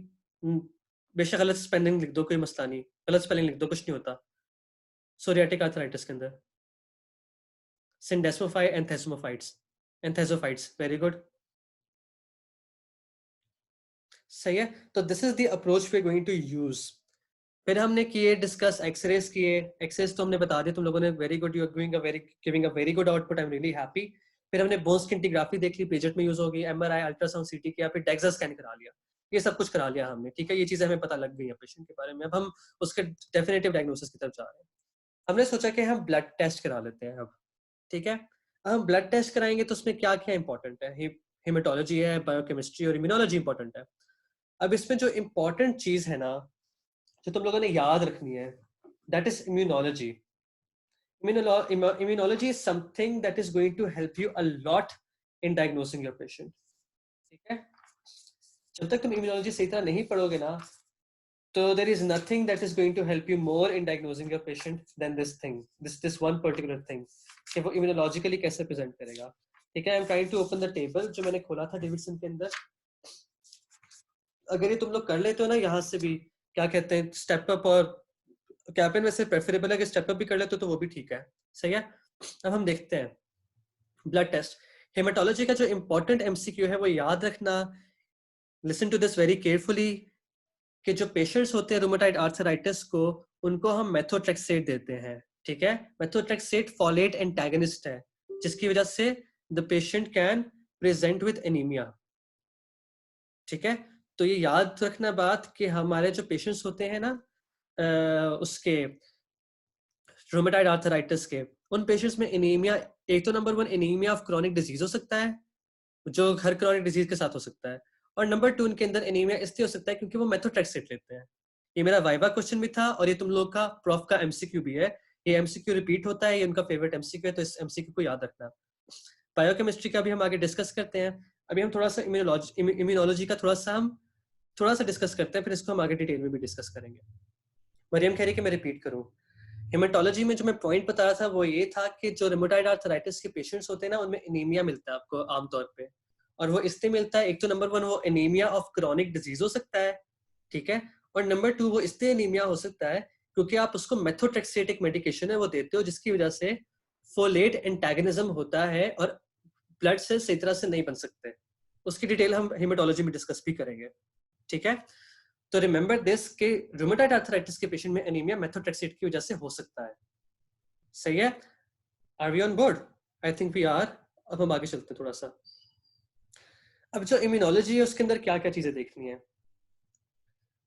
बेशक गलत स्पेलिंग लिख दो, कोई मसला नहीं, गलत स्पेलिंग लिख दो, कुछ नहीं होता। सोरियाटिक आर्थराइटिस के अंदर सिंडेस्मोफाई एंथेसोफाइट्स, एंथेसोफाइट्स, वेरी गुड, सही है। तो this is the approach we are going to use. फिर हमने किए डिस्कस एक्सरेज किए, एक्सरेज तो हमने बता दिया तुम लोगों ने, very good, you are giving a very good output, I am really happy. फिर हमने बोन स्किंटिग्राफी देख ली, पेजेंट में यूज होगी, एमआरआई, अल्ट्रासाउंड, सीटी किया, फिर डेक्सा स्कैन करा लिया। ये सब कुछ करा लिया हमने, ठीक है। ये चीजें हमें पता लग गई है पेशेंट के बारे में। अब हम उसके डेफिनेटिव डायग्नोसिस की तरफ जा रहे हैं। हमने सोचा कि हम ब्लड टेस्ट करा लेते हैं अब, ठीक है। हम ब्लड टेस्ट कराएंगे तो उसमें क्या क्या इंपॉर्टेंट है? हेमेटोलॉजी है, बायोकेमिस्ट्री और इम्यूनोलॉजी इंपॉर्टेंट है। अब इसमें जो इंपॉर्टेंट चीज है ना, जो तुम लोगों ने याद रखनी है, that is immunology. Immunology is something that is going to help you a lot in diagnosing your patient, ठीक है। जब तक तुम immunology सही तरह नहीं पढ़ोगे ना, तो there is nothing that is going to help you more in diagnosing your patient than this thing, this one particular thing, कि वो immunologically कैसे present करेगा, ठीक है। I'm trying to open the table जो मैंने खोला था डेविडसन के अंदर। अगर ये तुम लोग कर लेते हो ना यहाँ से भी, क्या कहते हैं, स्टेप अप और कैपिन में से प्रेफरेबल है कि स्टेप अप भी कर लेते हो तो वो भी ठीक है, सही है। अब हम देखते हैं ब्लड टेस्ट। हेमेटोलॉजी का जो इंपॉर्टेंट एमसीक्यू है वो याद रखना, listen to this very carefully, कि जो पेशेंट्स होते हैं रूमेटॉइड आर्थराइटिस को, उनको हम मेथोट्रेक्सेट देते हैं, ठीक है। मेथोट्रेक्सेट फॉलेट एंटागनिस्ट है, जिसकी वजह से the patient can present with anaemia, ठीक है। तो ये याद रखना बात कि हमारे जो पेशेंट्स होते हैं ना उसके रूमेटॉइड आर्थराइटिस के, उन पेशेंट्स में एनीमिया, एक तो number 1 anaemia of chronic disease हो सकता है, जो हर क्रॉनिक डिजीज के साथ हो सकता है, और नंबर 2 उनके अंदर एनीमिया इसलिए हो सकता है क्योंकि वो मेथोट्रेक्सेट लेते हैं। ये मेरा वाइवा क्वेश्चन भी था और ये तुम लोग का प्रॉफ का एमसीक्यू भी है। ये एमसीक्यू रिपीट होता है, ये उनका फेवरेट एमसीक्यू है, तो इस एमसीक्यू को याद रखना। बायोकेमिस्ट्री का भी हम आगे डिस्कस करते हैं। अभी हम थोड़ा सा इम्यूनोलॉजी का थोड़ा सा हम थोड़ा सा डिस्कस करते हैं, फिर इसको हम आगे डिटेल में भी डिस्कस करेंगे। मरियम कह रही कि मैं रिपीट करूं, हेमाटोलॉजी में जो मैं पॉइंट बता रहा था वो ये था कि जो रूमेटॉइड आर्थराइटिस के पेशेंट्स होते हैं ना, उनमें एनीमिया मिलता है आपको आमतौर पे, और वो इससे मिलता है, एक तो नंबर 1 वो एनीमिया ऑफ क्रॉनिक डिजीज हो सकता है, ठीक है, और नंबर 2 वो इससे एनीमिया हो सकता है क्योंकि आप उसको मेथोट्रेक्सेट एक मेडिकेशन है वो देते हो जिसकी वजह से फोलेट एंटागोनिज्म होता है और ब्लड सेल सही तरह से नहीं बन सकते। उसकी डिटेल हम हेमाटोलॉजी में डिस्कस भी करेंगे, ठीक है। तो रिमेंबर दिस कि रूमेटॉइड आर्थराइटिस के पेशेंट में एनीमिया मेथोट्रेक्सेट की वजह से हो सकता है। सही है, are we on board? I think we are. अब हम आगे चलते हैं थोड़ा सा। अब जो इम्यूनोलॉजी है उसके अंदर क्या क्या चीजें देखनी है,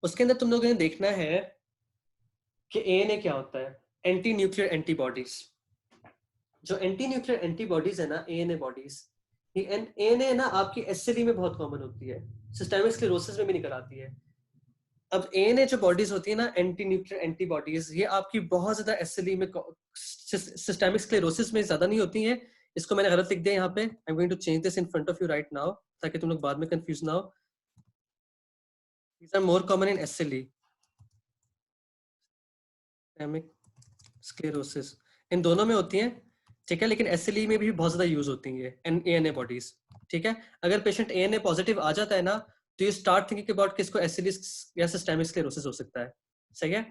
उसके अंदर तुम लोगों ने देखना है कि एएनए क्या होता है, एंटी न्यूक्लियर एंटीबॉडीज। जो एंटी न्यूक्लियर एंटीबॉडीज है ना, एएनए बॉडीज, ये एएनए ना आपकी एसएलई में बहुत कॉमन होती है, सिस्टेमिक स्क्लेरोसिस में भी निकल आती है। अब एएनए जो बॉडीज होती है ना, एंटी न्यूक्लियर एंटीबॉडीज, ये आपकी बहुत ज्यादा एसएलई में सिस्टेमिक स्क्लेरोसिस में ज्यादा नहीं होती है। इसको मैंने गलत लिख दिया यहाँ पे, I am going to change this in front of you right now ताकि तुम लोग बाद में कंफ्यूज ना हो। These are more common in SLE, systemic sclerosis, इन दोनों में होती हैं, ठीक है, लेकिन एसएलई में भी बहुत ज्यादा यूज होती है एएनए बॉडीज, ठीक है। अगर पेशेंट एएनए पॉजिटिव आ जाता है ना, तो यू स्टार्ट थिंकिंग अबाउट किसको एसएलई या सिस्टेमिक स्क्लेरोसिस हो सकता है। सही है।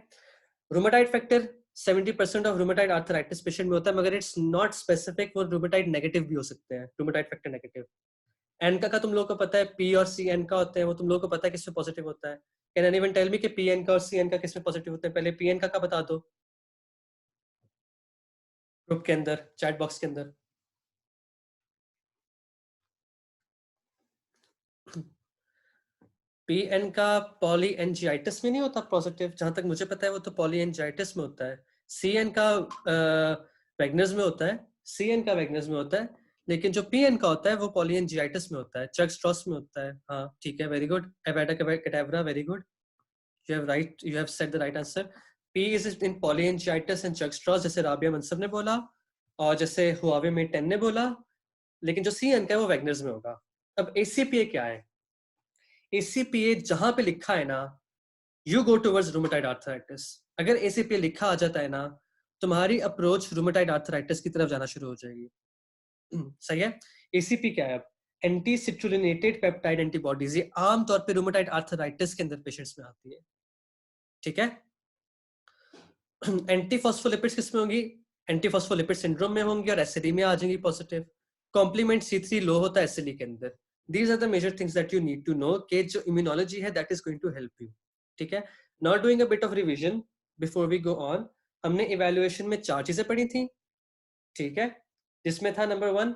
Rheumatoid factor 70% of rheumatoid arthritis patient में होता है, मगर इट्स नॉट स्पेसिफिक, वो रूमेटॉइड नेगेटिव भी हो सकते हैं, रूमेटॉइड फैक्टर नेगेटिव। एनका का तुम लोगों को पता है, पी और सी एन का होते हैं, वो तुम लोगों को पता है किसमें पॉजिटिव होता है। कैन एनीवन टेल मी कि पी एन का और सी एन का किसमें पॉजिटिव होते हैं? पहले पी एन का बता दो ग्रुप के अंदर, चैट बॉक्स के अंदर। पीएन का पॉलीएंजाइटिस में नहीं होता पॉजिटिव, जहां तक मुझे पता है वो तो पॉलीएंजाइटिस में होता है। सीएन का वैगनर्स में होता है, सीएन का वैगनर्स में होता है, लेकिन जो पीएन का होता है वो पॉलीएंजाइटिस में होता है, चग स्ट्रॉस में होता है। हाँ ठीक है, वेरी गुड, एवेडा कैटावरा, very good, you have right, you have said the right answer. P is in polyangiitis and Churg Strauss, जैसे राबिया मनसब ने बोला और जैसे हुआवे में 10 ने बोला, लेकिन जो सीएन का है वो वैगनर्स में होगा। अब एसीपीए क्या है? एसीपीए जहां पे लिखा है ना, you go towards rheumatoid arthritis. अगर एसीपीए लिखा आ जाता है ना, तुम्हारी अप्रोच रूमेटॉइड आर्थराइटिस की तरफ जाना शुरू हो जाएगी। सही है। एसीपी क्या है? अब एंटी सिट्रुलिनेटेड पेप्टाइड एंटीबॉडीज, ये आमतौर पे रूमेटॉइड आर्थराइटिस के अंदर पेशेंट्स में आती है, ठीक है। एंटी फॉस्फोलिपिड्स किसमें होंगी? एंटी फॉस्फोलिपिड सिंड्रोम में होंगी और एसिडी में आ जाएंगी पॉजिटिव। कॉम्प्लीमेंट C3 लो होता है एसिडी के अंदर। These are the major things that you need to know कि जो इम्यूनोलॉजी है that is going to help you, ठीक है। Now doing a bit of revision before we go on. हमने इवैल्यूएशन में 4 चीजें पढ़ी थी, ठीक है, जिसमें था नंबर 1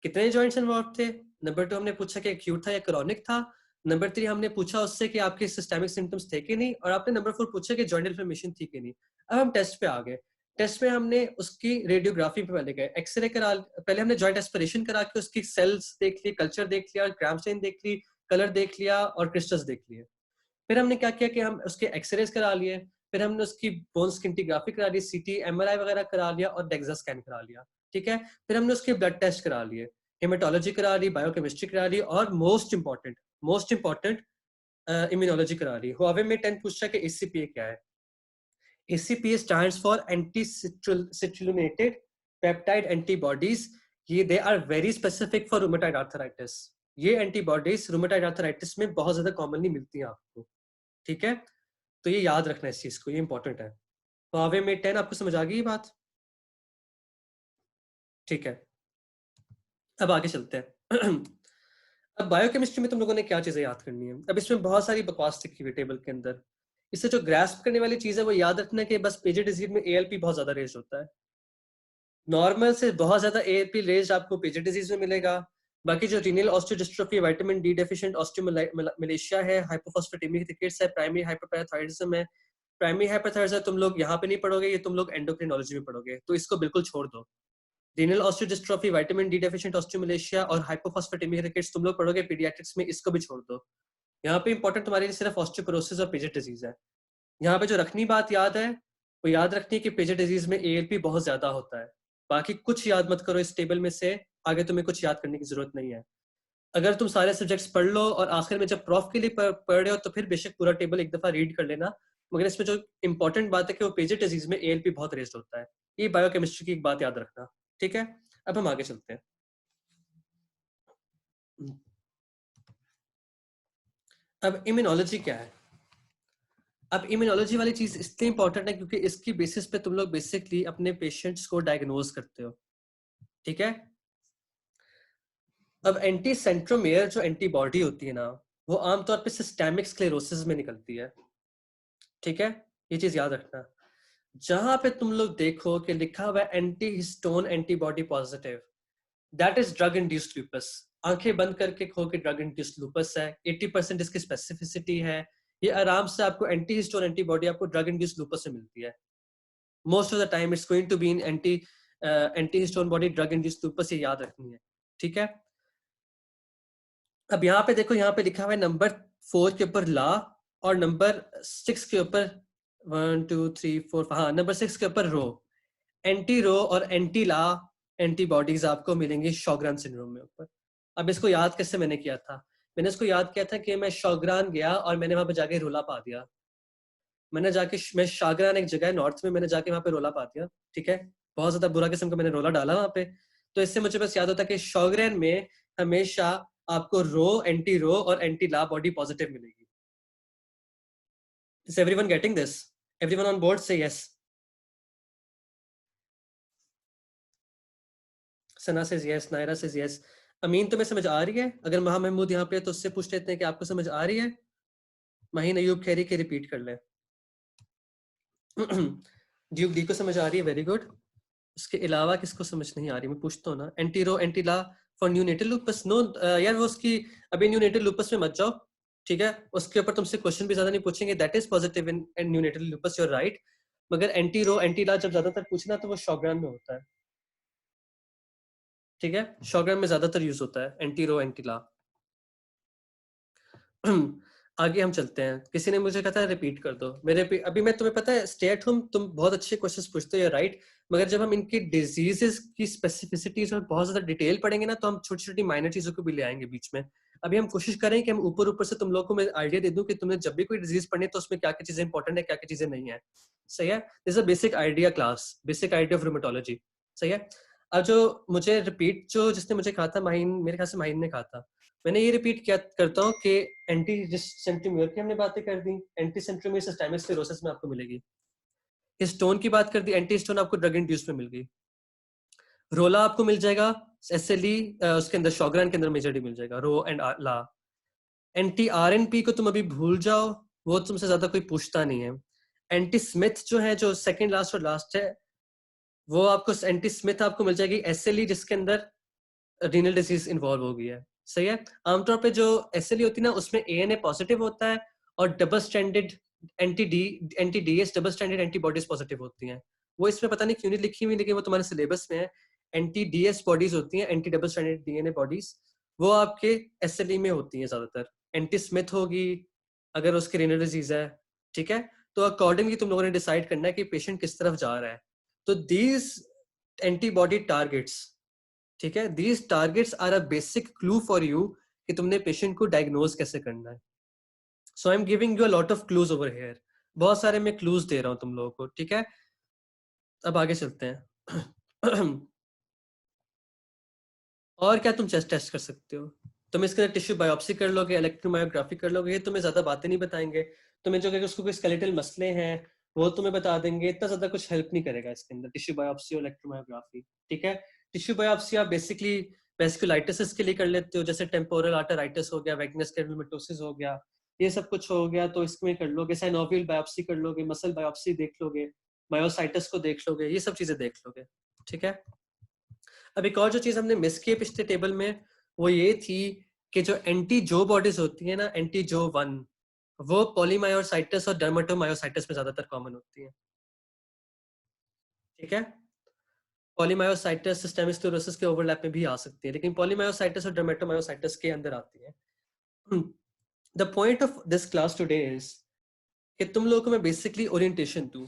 कितने जॉइंट्स इन्वॉल्व थे, नंबर 2 हमने पूछा कि एक्यूट था या क्रॉनिक था, नंबर 3 हमने पूछा उससे कि आपके सिस्टेमिक सिम्टम्स थे कि नहीं, और आपने नंबर 4 पूछा कि जॉइंट इन्फ्लेमेशन थी कि नहीं। अब हम टेस्ट पे आ गए। टेस्ट में हमने उसकी रेडियोग्राफी पे पहले गए, एक्सरे करा, पहले हमने जॉइंट एस्पिरेशन करा के उसकी सेल्स देख लिए, कल्चर देख लिया, ग्राम स्टेन देख ली, कलर देख लिया और क्रिस्टल्स देख लिए। फिर हमने क्या किया कि हम उसके एक्सरेज करा लिए, फिर हमने उसकी बोन स्किंटिग्राफी करा ली, सीटी एमआरआई वगैरह करा लिया और डेक्सा स्कैन करा लिया, ठीक है। फिर हमने उसके ब्लड टेस्ट करा लिए, हेमेटोलॉजी करा ली, बायोकेमिस्ट्री करा ली, और मोस्ट इंपॉर्टेंट इम्यूनोलॉजी करा ली। हुआवे में 10 पूछा कि एसीपीए क्या है? ACPA stands for anti-citrullinated peptide antibodies. ये they are very specific for rheumatoid arthritis. ये एंटीबॉडीज रूमेटॉइड आर्थराइटिस में बहुत ज्यादा कॉमनली मिलती हैं आपको, ठीक है। तो ये याद रखना इस चीज को, ये इंपॉर्टेंट है। हुआवे में 10 आपको समझ आ गई ये बात? ठीक है, अब आगे चलते हैं। अब बायोकेमिस्ट्री में तुम लोगों ने क्या चीजें याद करनी है? अब इसमें बहुत सारी बकवास लिखी हुई टेबल के अंदर। इससे जो ग्रास्प करने वाली चीज है वो याद रखना कि बस पेजेड डिजीज में ALP बहुत ज्यादा रेज होता है। नॉर्मल से बहुत ज्यादा ALP रेज आपको पेजेड डिजीज में मिलेगा। बाकी जो renal osteodystrophy, vitamin D deficient osteomalacia है, हाइपोफॉस्फेटेमिक रिकेट्स है, प्राइमरी हाइपरपैराथायरिज्म है। प्राइमरी हाइपरथायरिज्म तुम लोग यहाँ पे नहीं पढ़ोगे, ये तुम लोग एंडोक्रिनोलॉजी में पढ़ोगे, तो इसको बिल्कुल छोड़ दो। Renal osteodystrophy, vitamin D deficient osteomalacia और हाइपोफॉस्फेटेमिक रिकेट्स तुम लोग पढ़ोगे पीडियाट्रिक्स में, इसको भी छोड़ दो। यहाँ पे इंपॉर्टेंट तुम्हारे लिए सिर्फ ऑस्टियोपोरोसिस और पेजेड डिजीज है। यहाँ पे जो रखनी बात याद है, वो याद रखनी है कि पेजेड डिजीज में ALP बहुत ज्यादा होता है। बाकी कुछ याद मत करो इस टेबल में से, आगे तुम्हें कुछ याद करने की जरूरत नहीं है। अगर तुम सारे सब्जेक्ट्स पढ़ लो और आखिर में जब प्रॉफ के लिए पढ़ रहे हो तो फिर बेशक पूरा टेबल एक दफा रीड कर लेना, मगर इसमें जो इंपॉर्टेंट बात है कि वो पेजेस डिजीज में एएलपी बहुत रेज्ड होता है। ये बायोकेमिस्ट्री की एक बात याद रखना, ठीक है। अब हम आगे चलते हैं। अब इम्यूनोलॉजी क्या है? अब इम्यूनोलॉजी वाली चीज इसलिए इंपॉर्टेंट है क्योंकि इसकी बेसिस पे तुम लोग बेसिकली अपने पेशेंट्स को डायग्नोज करते हो, ठीक है। अब एंटी सेंट्रोमेयर जो एंटीबॉडी होती है ना, वो आमतौर पे सिस्टेमिक स्क्लेरोसिस में निकलती है, ठीक है। ये चीज याद रखना। जहां पे तुम लोग देखो कि लिखा हुआ है anti histone antibody positive, that is drug induced lupus. आंखें बंद करके खो के ड्रग इंड्यूस्ड लूपस है, 80% इसकी स्पेसिफिसिटी है। ये आराम से आपको एंटी हिस्टोन एंटीबॉडी आपको ड्रग इंड्यूस्ड लूपस से मिलती है। Most of the time it's going to be in anti histone body drug induced lupus, ये याद रखनी है, ठीक है। अब यहाँ पे देखो, यहाँ पे लिखा हुआ है नंबर 4 के ऊपर ला और नंबर 6 के ऊपर 1 2 3 4, हाँ नंबर 6 के ऊपर रो। एंटी रो और एंटी ला एंटीबॉडीज आपको मिलेंगी शॉग्रान सिंड्रोम में ऊपर। अब इसको याद कैसे मैंने किया था? मैंने इसको याद किया था कि मैं शॉग्रान गया और मैंने वहां पे जाके रोला पा दिया। मैं शागरान एक जगह है नॉर्थ में, मैंने जाके वहां पे रोला पा दिया, ठीक है। बहुत ज्यादा बुरा किस्म का मैंने रोला डाला वहां पे। तो इससे मुझे बस याद होता है कि शॉग्रान में हमेशा आपको रो, एंटी रो और एंटी ला बॉडी पॉजिटिव मिलेगी। Is everyone getting this? Everyone on board say yes? सना से यस, नायरा से यस। अमीन तुम्हें समझ आ रही है? अगर महा महमूद यहाँ पे तो उससे पूछ लेते हैं कि आपको समझ आ रही है। महीन अयूब खैरी के रिपीट कर ले। ड्यूक डी को समझ आ रही है, वेरी गुड। उसके अलावा किसको समझ नहीं आ रही? मैं पूछता हूँ ना। Anti Ro anti La for neonatal lupus, no यार वो उसकी अभी न्यूनेटल लूपस में मत जाओ, ठीक है। उसके ऊपर तुमसे क्वेश्चन भी ज्यादा नहीं पूछेंगे, that is positive in neonatal lupus, you're right. मगर एंटी रो एंटी ला जब ज्यादातर पूछना तो वो शॉग्रान में होता है, ठीक है। शॉग्रान में ज्यादातर यूज होता है एंटी रो एंटी ला। आगे हम चलते हैं। किसी ने मुझे कहा था रिपीट कर दो मेरे पे। अभी मैं तुम्हें पता है स्टे एट होम तुम बहुत अच्छे क्वेश्चंस पूछते हो, राइट। मगर जब हम इनकी डिजीजेस की स्पेसिफिसिटीज और बहुत ज्यादा डिटेल पढ़ेंगे ना, तो हम छोटी छोटी माइनर चीजों को भी ले आएंगे बीच में। अभी हम कोशिश करें कि हम ऊपर ऊपर से तुम लोगों को मैं आइडिया दे दूं कि तुमने जब भी कोई डिजीज पढ़नी है तो उसमें क्या क्या चीजें इंपॉर्टेंट है, क्या क्या चीजें नहीं है, सही है। This is a basic idea class, basic idea of rheumatology, सही है। अब जो मुझे रिपीट, जो जिसने मुझे कहा था, माहिन, मेरे ख्याल से माहिन ने कहा था, मैंने ये रिपीट किया करता हूँ कि एंटी सेंट्रोमियर की हमने बातें कर दी, एंटी सेंट्रोमियर सिस्टेमिक स्क्लेरोसिस में आपको मिलेगी। हिस्टोन की बात कर दी, एंटी हिस्टोन आपको ड्रग इंड्यूस में मिल गई। रोला आपको मिल जाएगा एसएलई, उसके अंदर शॉग्रान के अंदर मेजरली मिल जाएगा Ro and La. Anti RNP को तुम अभी भूल जाओ, वो तुमसे ज्यादा कोई पूछता नहीं है। एंटी स्मिथ जो है, जो सेकंड लास्ट और लास्ट है, वो आपको एंटी स्मिथ आपको मिल जाएगी एसएलई जिसके अंदर रीनल डिजीज इन्वॉल्व हो गई है, सही है। आमतौर पे जो एसएलई होती है ना, उसमें एएनए पॉजिटिव होता है और double standard anti DS double standard antibodies positive होती हैं। वो इसमें पता नहीं क्यों नहीं लिखी हुई, लेकिन वो तुम्हारे सिलेबस में है। एंटी डीएस बॉडीज होती हैं, anti double standard DNA bodies, वो आपके एसएलई में होती हैं ज्यादातर। एंटी स्मिथ होगी अगर उसकी रीनल डिजीज है, ठीक है। तो अकॉर्डिंगली तुम लोगों ने डिसाइड करना है कि पेशेंट किस तरफ जा रहा है। तो दीज एंटीबॉडी टारगेट्स, ठीक है, these targets are a basic clue for you कि तुमने पेशेंट को डायग्नोज कैसे करना है। So I am giving you a lot of clues over here, बहुत सारे मैं क्लूज दे रहा हूं तुम लोगों को, ठीक है। अब आगे चलते हैं। और क्या तुम चेस्ट टेस्ट कर सकते हो? तुम इसके अंदर टिश्यू बायोप्सी कर लोगे, इलेक्ट्रोमायोग्राफी कर लोगे, ये तुम्हें ज्यादा बातें नहीं बताएंगे। तुम्हें जो कि उसको कोई स्केलेटल मसले हैं वो तुम्हें बता देंगे, इतना ज्यादा कुछ हेल्प नहीं करेगा इसके अंदर टिश्यू बायोप्सी और इलेक्ट्रोमायोग्राफी, ठीक है। टिश्यू बायोप्सी आप बेसिकली वेस्कुलाइटिस के लिए कर लेते हो, जैसे टेम्पोरल आर्टराइटिस हो गया, वेगनस कैर्नियोमेटोसिस हो गया, ये सब कुछ हो गया तो इसमें कर लोगे। साइनोवियल बायोप्सी कर लोगे, मसल बायोप्सी देख लोगे, मायोसाइटिस को देख लोगे, ये सब चीजें देख लोगे, ठीक है। अब एक और जो चीज हमने मिस की पिछले टेबल में, वो ये थी कि जो एंटी जो बॉडीज होती है ना, एंटी जो 1, वो पॉलीमायोसाइटिस और डर्मेटोमायोसाइटिस में ज्यादातर कॉमन होती है, ठीक है। पॉलीमायोसाइटिस सिस्टेमिक स्क्लेरोसिस के ओवरलैप में भी आ सकती है, लेकिन पॉलीमायोसाइटिस और डर्मेटोमायोसाइटिस के अंदर आती है। The point of this class today is कि तुम लोगों को मैं बेसिकली ओरिएंटेशन दूं।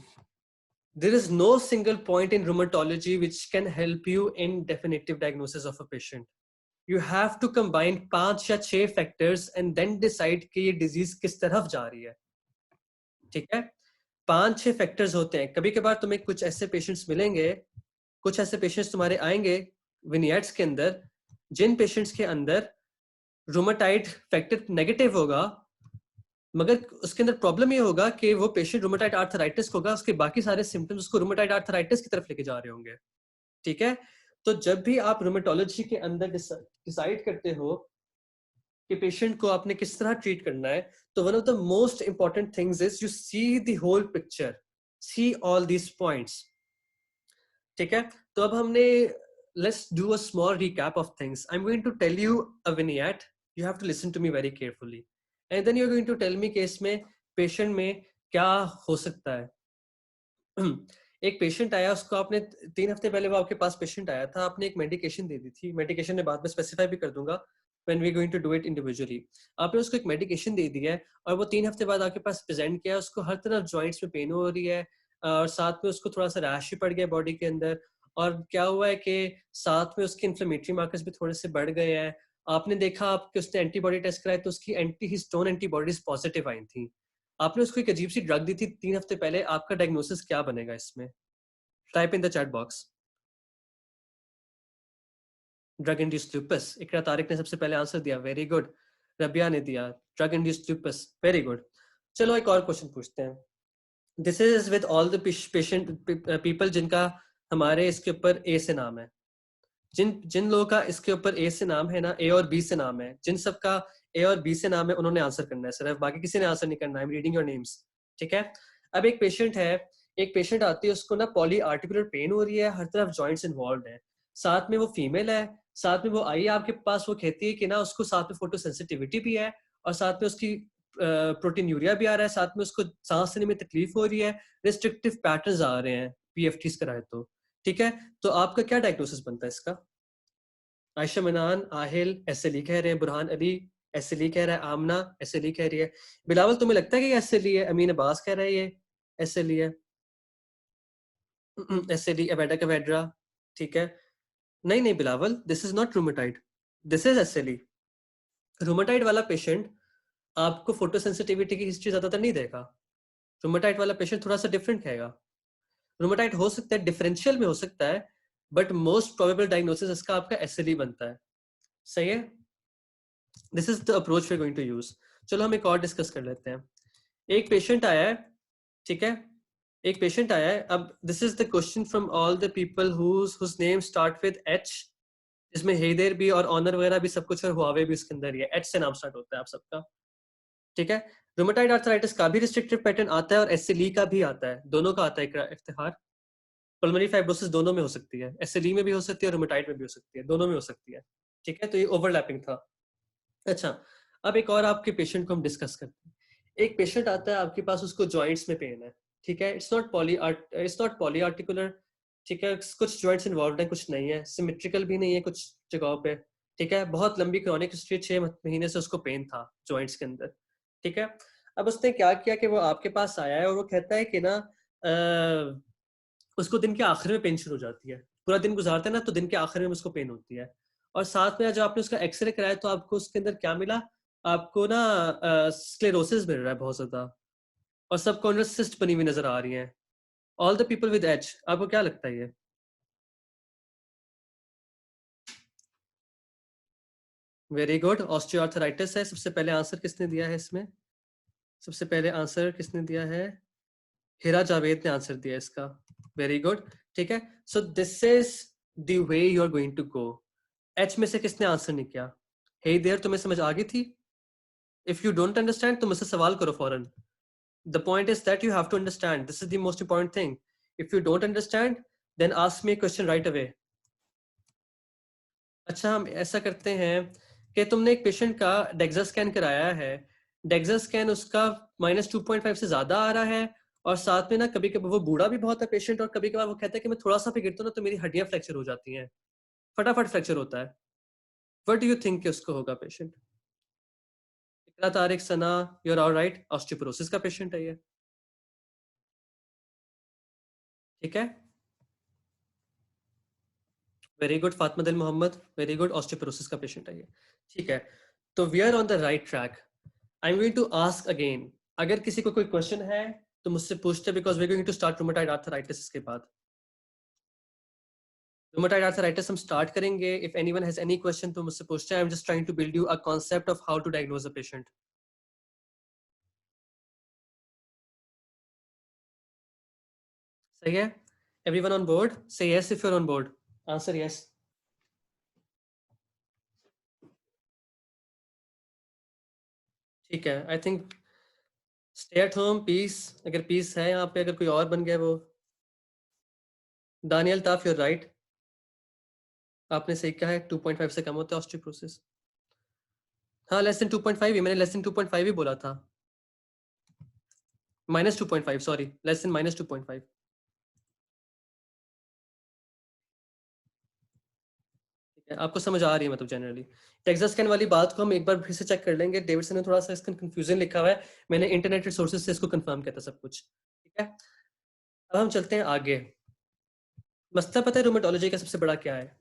There is no single point in rheumatology which can help you in definitive diagnosis of a patient. You have to combine 5 या 6 फैक्टर्स एंड देन डिसाइड कि ये disease किस तरफ जा रही है। ठीक है, 5-6 फैक्टर्स होते हैं। कभी कभार तुम्हें कुछ ऐसे पेशेंट्स मिलेंगे, कुछ ऐसे पेशेंट्स तुम्हारे आएंगे विनियट्स के अंदर, जिन पेशेंट्स के अंदर रूमेटाइड फैक्टर नेगेटिव होगा, मगर उसके अंदर प्रॉब्लम ये होगा कि वो पेशेंट रूमेटाइड आर्थराइटिस होगा, उसके बाकी सारे सिम्टम्स उसको रूमेटाइड आर्थराइटिस की तरफ लेके जा रहे होंगे। ठीक है, तो जब भी आप रूमेटोलॉजी के अंदर डिसाइड करते हो कि पेशेंट को आपने किस तरह ट्रीट करना है, तो one of the most important things is you see the whole picture, see all these points. ठीक है, तो अब हमने let's do a small recap of things. I am going to tell you a vignette, you have to listen to me very carefully and then you are going to tell me कि इसमें patient में क्या हो सकता है। एक patient आया, उसको आपने 3 हफ्ते पहले वो आपके पास पेशेंट आया था, आपने एक मेडिकेशन दे दी थी, मेडिकेशन में बाद में स्पेसिफाई भी कर दूंगा when we going to do it individually। आपने उसको एक मेडिकेशन दे दी है और वो 3 हफ्ते बाद आपके पास प्रेजेंट किया, उसको हर तरफ जॉइंट्स में पेन हो रही है और साथ में उसको थोड़ा सा रैश भी पड़ गया बॉडी के अंदर, और क्या हुआ है कि साथ में उसके इन्फ्लेमेटरी मार्कर्स भी थोड़े से बढ़ गए हैं। आपने देखा आपके उसने एंटीबॉडी टेस्ट कराया तो उसकी एंटी हिस्टोन एंटीबॉडीज पॉजिटिव आई थी। आपने उसको एक अजीब सी ड्रग दी थी 3 हफ्ते पहले, आपका डायग्नोसिस क्या बनेगा इसमें? Type in the chat box drug induced lupus. Iqra Tariq ने सबसे पहले आंसर दिया, वेरी गुड। रबिया ने दिया drug induced lupus, very good. चलो एक और क्वेश्चन पूछते हैं। This is with all the patient people जिनका हमारे इसके ऊपर ए से नाम है, जिन जिन लोगों का इसके ऊपर ए से नाम है ना, ए और बी से नाम है, जिन सबका ए और बी से नाम है उन्होंने आंसर करना है सिर्फ, बाकी किसी ने आंसर नहीं करना। I am reading your names. ठीक है, अब एक पेशेंट है, एक पेशेंट आती है, उसको ना पॉली आर्टिकुलर पेन हो रही है, हर तरफ जॉइंट्स इन्वॉल्व है, साथ में वो फीमेल है, साथ में वो आई है आपके पास, वो कहती है कि ना उसको साथ में फोटो सेंसिटिविटी भी है और साथ में उसकी प्रोटीन यूरिया भी आ रहा है, साथ में उसको सांस लेने में तकलीफ हो रही है, रिस्ट्रिक्टिव पैटर्न्स आ रहे हैं पीएफटीज कराए तो। ठीक है, तो आपका क्या डायग्नोसिस बनता है इसका? आयशा मनान, आहिल एसएलई कह रहे हैं, बुरहान अली एसएलई कह रहा है, आमना एसएलई कह रही है, बिलावल तुम्हें लगता है कि एसएलई है? अमीन अब्बास कह रहा है ये एसएलई है, एसएलई अबेडा कवेड्रा। ठीक है, नहीं नहीं Bilawal, this is not rheumatoid, this is SLE. Rheumatoid वाला पेशेंट आपको फोटोसेंसिटिविटी की हिस्ट्री ज्यादातर नहीं देगा, रूमेटाइड वाला पेशेंट थोड़ा सा डिफरेंट कहेगा। रूमेटाइड हो सकता है डिफरेंशियल में हो सकता है, बट मोस्ट प्रोबेबल डायग्नोसिस इसका आपका एसएलई बनता है। सही है, this is the approach we are going to use. चलो हम एक और डिस्कस कर लेते हैं। एक पेशेंट आया है, ठीक है, एक पेशेंट आया है। अब this is the question from all the people whose name start with H, इसमें हेदर भी और ऑनर वगैरह भी सब कुछ और हुआवे भी उसके अंदर ही है, एच से नाम स्टार्ट होता है आप सबका। ठीक है, रूमेटाइड आर्थराइटिस का भी रिस्ट्रिक्टिव पैटर्न आता है और एसएलई का भी आता है, दोनों का आता है इफ्तिखार। पल्मोनरी फाइब्रोसिस दोनों में हो सकती है, एसएलई में भी हो सकती है, रूमेटाइड में भी हो सकती है, दोनों में हो सकती है। ठीक है, तो ये ओवरलैपिंग था। अच्छा, अब एक और आपके पेशेंट को हम डिस्कस करते हैं। एक पेशेंट आता है आपके पास, उसको जॉइंट्स में पेन है। ठीक है, इट्स नॉट पॉली आर्टिकुलर। ठीक है, कुछ जॉइंट्स इन्वॉल्व है, कुछ नहीं है, सिमेट्रिकल भी नहीं है कुछ जगहों पे। ठीक है, बहुत लंबी क्रॉनिक हिस्ट्री, 6 महीने से उसको पेन था जॉइंट्स के अंदर। ठीक है, अब उसने क्या किया कि वो आपके पास आया है और वो कहता है कि ना उसको दिन के आखिर में पेन शुरू हो जाती है, पूरा दिन गुजारता है ना तो दिन के आखिर में उसको पेन होती है। और साथ में जब आपने उसका एक्सरे कराया तो आपको उसके अंदर क्या मिला? आपको ना स्क्लेरोसिस मिल रहा है बहुत ज्यादा, और सब कॉर्नर सिस्ट बनी हुई नजर आ रही है। All the people with H, आपको क्या लगता है ये? वेरी गुड, ऑस्टियोआर्थराइटिस है। सबसे पहले आंसर किसने दिया है इसमें? सबसे पहले आंसर किसने दिया है? हिरा जावेद ने आंसर दिया इसका, वेरी गुड। ठीक है, so this is the way you are going to go. H में से किसने आंसर नहीं किया? हे देयर, तुम्हें समझ आ गई थी? इफ यू डोंट अंडरस्टैंड तो मुझसे सवाल करो फौरन। The point is that you have to understand, this is the most important thing. If you don't understand then ask me question right away. अच्छा, हम ऐसा करते हैं कि तुमने एक पेशेंट का डेक्सा स्कैन कराया है, डेक्सा स्कैन उसका -2.5 से ज्यादा आ रहा है, और साथ में ना कभी कभी वो बूढ़ा भी बहुत है पेशेंट, और कभी कभार वो कहता है कि मैं थोड़ा सा भी गिरता हूँ ना तो मेरी हड्डियां फ्रैक्चर हो जाती हैं, फटाफट फ्रैक्चर होता है। व्हाट डू यू थिंक कि उसको होगा patient? Iqra Tariq Sana, you are alright, osteoporosis का पेशेंट है ये। ठीक है, very good Fatima Dil Mohammad, very good, osteoporosis का पेशेंट है ये। ठीक है, तो we are on the right track. I am going to ask again, अगर किसी को कोई क्वेश्चन है तो मुझसे पूछते, because we are going to start rheumatoid arthritis के बाद। रूमेटॉइड आर्थराइटिस हम स्टार्ट करेंगे। If anyone has any question तो मुझसे पूछते हैं। I am just trying to build you a concept of how to diagnose a patient. सही है? Everyone on board? Say yes if you are on board. Answer yes. ठीक है, I think stay at home, peace. अगर peace है यहाँ पे, अगर कोई और बन गया वो। दानियल ताफ, यूर राइट। आपने सही कहा है, 2.5 से कम होता है ऑस्टियोपोरोसिस। हाँ, लेस देन 2.5 ही, मैंने लेस देन 2.5 ही बोला था। -2.5, सॉरी, लेस देन -2.5। ठीक है, आपको समझ आ रही है मतलब जनरली। टेक्सास स्कैन वाली बात को हम एक बार फिर से चेक कर लेंगे। डेविडसन ने थोड़ा सा इसका कंफ्यूजन लिखा हुआ है, मैंने इंटरनेट रिसोर्सेज से इसको कंफर्म किया था सब कुछ। ठीक है, अब हम चलते हैं आगे। मसला पता है रूमेटोलॉजी का सबसे बड़ा क्या है?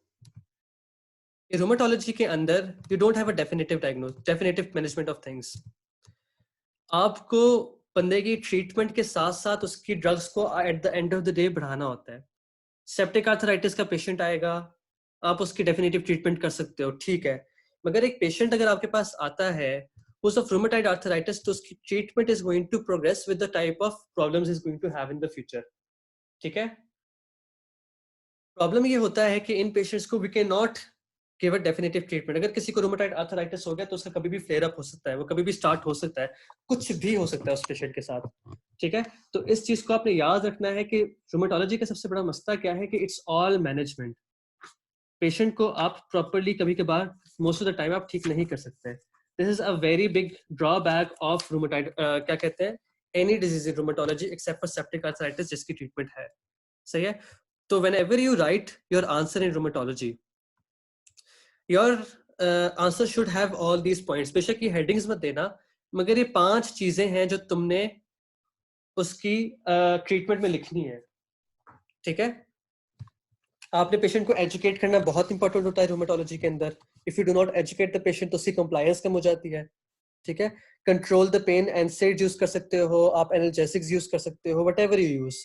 रूमेटोलॉजी के अंदर you don't have a definitive management of things. आपको बंदे की ट्रीटमेंट के साथ साथ उसकी ड्रग्स को eight the end of the day बढ़ाना होता है। सेप्टिक आर्थराइटिस का पेशेंट आएगा, आप उसकी डेफिनेटिव ट्रीटमेंट कर सकते हो, ठीक है। मगर एक पेशेंट अगर आपके पास आता है who's of rheumatoid arthritis, तो उसकी treatment is going to progress with the type of problems is going to have in the future. ठीक है, प्रॉब्लम ये होता है कि इन पेशेंट्स को we can not give a definitive treatment. अगर किसी को रूमेटॉइड आर्थराइटिस हो गया तो उसका कभी भी फ्लेयर अप हो सकता है, वो कभी भी स्टार्ट हो सकता है, कुछ भी हो सकता है उस पेशेंट के साथ। ठीक है, तो इस चीज को आपने याद रखना है कि रूमेटोलॉजी का सबसे बड़ा मसला क्या है कि इट्स ऑल मैनेजमेंट। पेशेंट को आप प्रॉपरली कभी कभार मोस्ट ऑफ द टाइम आप ठीक नहीं कर सकते। This is a very big drawback of rheumatoid, क्या कहते हैं, any disease in rheumatology except for septic arthritis जिसकी ट्रीटमेंट है। सही है, तो whenever you write your answer in rheumatology, your answer should have all these points। बेशक ये headings मत देना, मगर ये 5 चीजें हैं जो तुमने उसकी ट्रीटमेंट में लिखनी है। ठीक है, आपने पेशेंट को एजुकेट करना बहुत इंपॉर्टेंट होता है रूमेटोलॉजी के अंदर। If you do not educate the patient तो उसकी कंप्लायंस कम हो जाती है। ठीक है, control the pain, NSAID use कर सकते हो आप, एनाल्जेसिक्स यूज कर सकते हो, वट एवर यू यूज।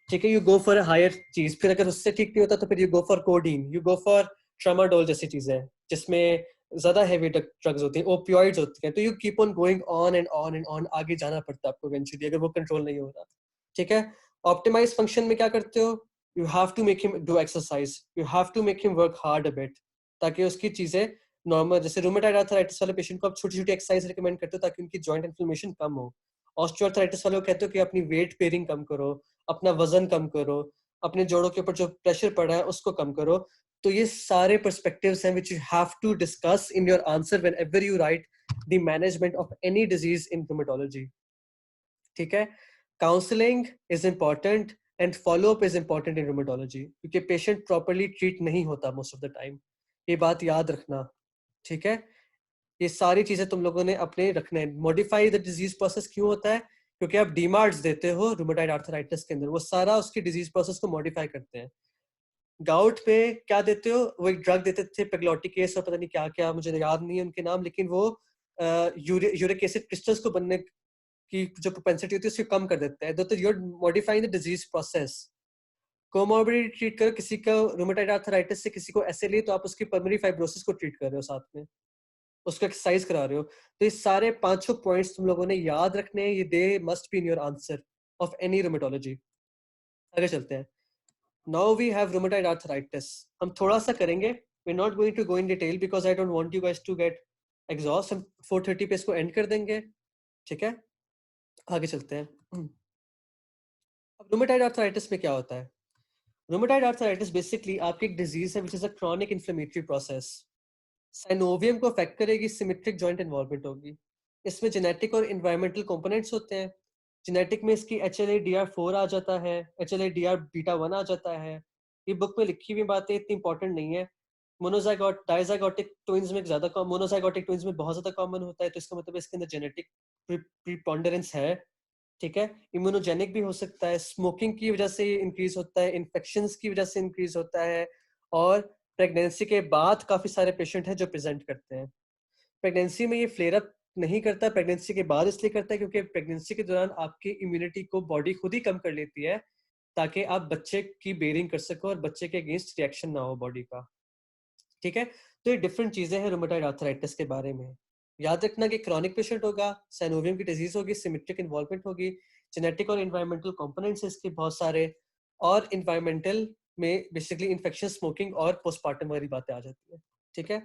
ठीक है, यू गो फॉर हायर चीज, फिर अगर उससे ठीक नहीं होता तो फिर you go for codeine, you go for tramadol जैसी चीजें जिसमें ज्यादा हैवी ड्रग्स होती हैं, ओपियोइड्स होती हैं। तो you keep on going on and on and on, आगे जाना पड़ता है आपको इवेंचुअली अगर वो कंट्रोल नहीं हो रहा। ठीक है, ऑप्टिमाइज फंक्शन में क्या करते हो, you have to make him do exercise, you have to make him work hard a bit, ताकि उसकी चीजें नॉर्मल, जैसे रूमेटॉइड आर्थराइटिस वाले पेशेंट को आप छोटी छोटी एक्सरसाइज रिकमेंड करते हो ताकि उनकी जॉइंट इन्फ्लेमेशन कम हो। ऑस्टियोआर्थराइटिस वाले को कहते हो कि अपनी वेट बेयरिंग कम करो, अपना वजन कम करो, अपने जोड़ों के ऊपर जो प्रेशर पड़ रहा है उसको कम करो। तो ये सारे पर्सपेक्टिव्स हैं which you have to discuss in your answer whenever you write the management of any disease in rheumatology। ठीक है, counselling is important and follow up is important in rheumatology, क्योंकि पेशेंट प्रॉपरली ट्रीट नहीं होता most of the time, ये बात याद रखना। ठीक है, ये सारी चीजें तुम लोगों ने अपने रखने हैं। मॉडिफाई द डिजीज प्रोसेस क्यों होता है, क्योंकि आप डीमार्ट्स देते हो रूमेटॉइड आर्थराइटिस के अंदर, वो सारा उसकी डिजीज प्रोसेस को मॉडिफाई करते हैं। गाउट पे क्या देते हो, वो एक ड्रग देते थे पेग्लोटिकेस और पता नहीं क्या क्या, मुझे याद नहीं है उनके नाम, लेकिन वो यूरिक एसिड क्रिस्टल्स को बनने की जो प्रोपेंसिटी होती है उसको कम कर देता है। तो you're modifying the disease process. Comorbidity treat करो, किसी का रूमेटॉइड आर्थराइटिस से किसी को ऐसे लिए तो आप उसकी पल्मोनरी फाइब्रोसिस को ट्रीट कर रहे हो साथ में, उसको एक्सरसाइज करा रहे हो। तो ये सारे पांचों पॉइंट्स तुम लोगों ने याद रखने हैं, ये they must be in your answer of any rheumatology. आगे चलते हैं। Now we have rheumatoid arthritis, हम थोड़ा सा करेंगे, we are not going to go in detail because I don't want you guys to get exhaust. हम 4:30 पे इसको एंड कर देंगे। ठीक है, आगे चलते हैं। अब रूमेटॉइड आर्थराइटिस में क्या होता है? रूमेटॉइड आर्थराइटिस बेसिकली आपकी एक डिजीज है which is a chronic inflammatory process. Synovium को अफेक्ट करेगी, सिमेट्रिक जॉइंट इन्वॉल्वमेंट होगी। इसमें जेनेटिक और इन्वायरमेंटल कंपोनेंट्स होते हैं। जेनेटिक में इसकी HLA-DR4 आ जाता है, HLA-DR-beta 1 आ जाता है। ये बुक में लिखी हुई बातें इतनी इंपॉर्टेंट नहीं है। मोनोजाइगोट डाइजाइगोटिक ट्विंस में ज्यादा, मोनोजाइगोटिक ट्विंस में बहुत ज्यादा कॉमन होता है, तो इसका मतलब इसके अंदर जेनेटिक प्रीपोंडेरेंस है। ठीक है, इम्यूनोजेनिक भी हो सकता है, स्मोकिंग की वजह से इंक्रीज होता है, इन्फेक्शंस की वजह से इंक्रीज होता है, और प्रेगनेंसी के बाद काफ़ी सारे पेशेंट हैं जो प्रेजेंट करते हैं। प्रेगनेंसी में ये फ्लेयर अप नहीं करता, प्रेगनेंसी के बाद इसलिए करता है क्योंकि प्रेगनेंसी के दौरान आपकी इम्यूनिटी को बॉडी खुद ही कम कर लेती है, ताकि आप बच्चे की बेयरिंग कर सको और बच्चे के अगेंस्ट रिएक्शन ना हो बॉडी का। ठीक है, तो ये डिफरेंट चीजें हैं रूमेटॉइड आर्थराइटिस के बारे में। याद रखना कि क्रॉनिक पेशेंट होगा, साइनोवियम की डिजीज होगी, सिमेट्रिक इन्वॉल्वमेंट होगी, जेनेटिक और इन्वायरमेंटल कंपोनेंट्स इसके बहुत सारे, और इन्वायरमेंटल में बेसिकली इन्फेक्शन, स्मोकिंग और पोस्टमार्टम वाली बातें आ जाती है। ठीक है,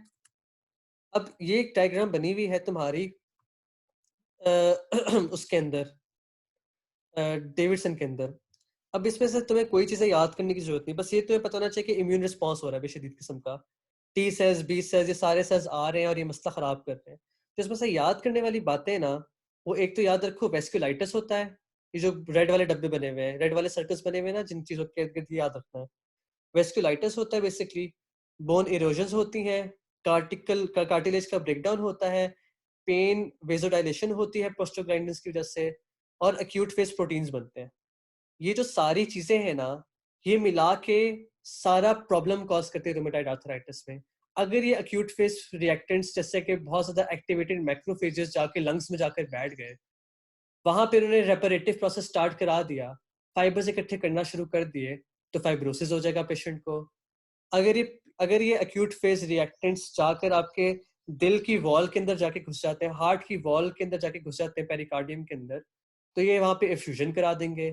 अब ये एक डायग्राम बनी हुई है तुम्हारी उसके अंदर, डेविडसन के अंदर। अब इसमें से तुम्हें कोई चीजें याद करने की जरूरत नहीं, बस ये तुम्हें पता होना चाहिए कि इम्यून रिस्पॉन्स हो रहा है बेशदीद किस्म का। टी सेल्स, बी सेल्स, ये सारे सेल्स आ रहे हैं और ये मसला खराब कर रहे हैं। तो इसमें से याद करने वाली बातें ना, वो एक तो याद रखो वेस्कुलाइटिस होता है, ये जो रेड वाले डब्बे बने हुए हैं, रेड वाले सर्कल्स बने हुए हैं ना, जिन चीजों के इर्द-गिर्द याद रखना है। वेस्कुलाइटिस होता है बेसिकली, बोन इरोजन्स होती हैं, कार्टिलेज का ब्रेकडाउन होता है, पेन, वेजोडाइलेशन होती है प्रोस्टाग्लैंडिन्स की वजह से, और एक्यूट फेज प्रोटीन्स बनते हैं। ये जो सारी चीजें हैं ना, ये मिला के सारा प्रॉब्लम कॉज करते हैं रूमेटाइड आर्थराइटिस में। अगर ये एक्यूट फेज रिएक्टेंट्स जैसे कि बहुत ज्यादा एक्टिवेटेड मैक्रोफेजेस जाके लंग्स में जाकर बैठ गए, वहां पे उन्होंने रेपरेटिव प्रोसेस स्टार्ट करा दिया, फाइबर्स इकट्ठे करना शुरू कर दिए, तो फाइब्रोसिस हो जाएगा पेशेंट को। अगर ये अगर ये एक्यूट फेज रिएक्टेंट्स जाकर आपके दिल की वॉल के अंदर जाके घुस जाते हैं, हार्ट की वॉल के अंदर जाके घुस जाते हैं, पेरिकार्डियम के अंदर, तो ये वहां पे एफ्यूजन करा देंगे।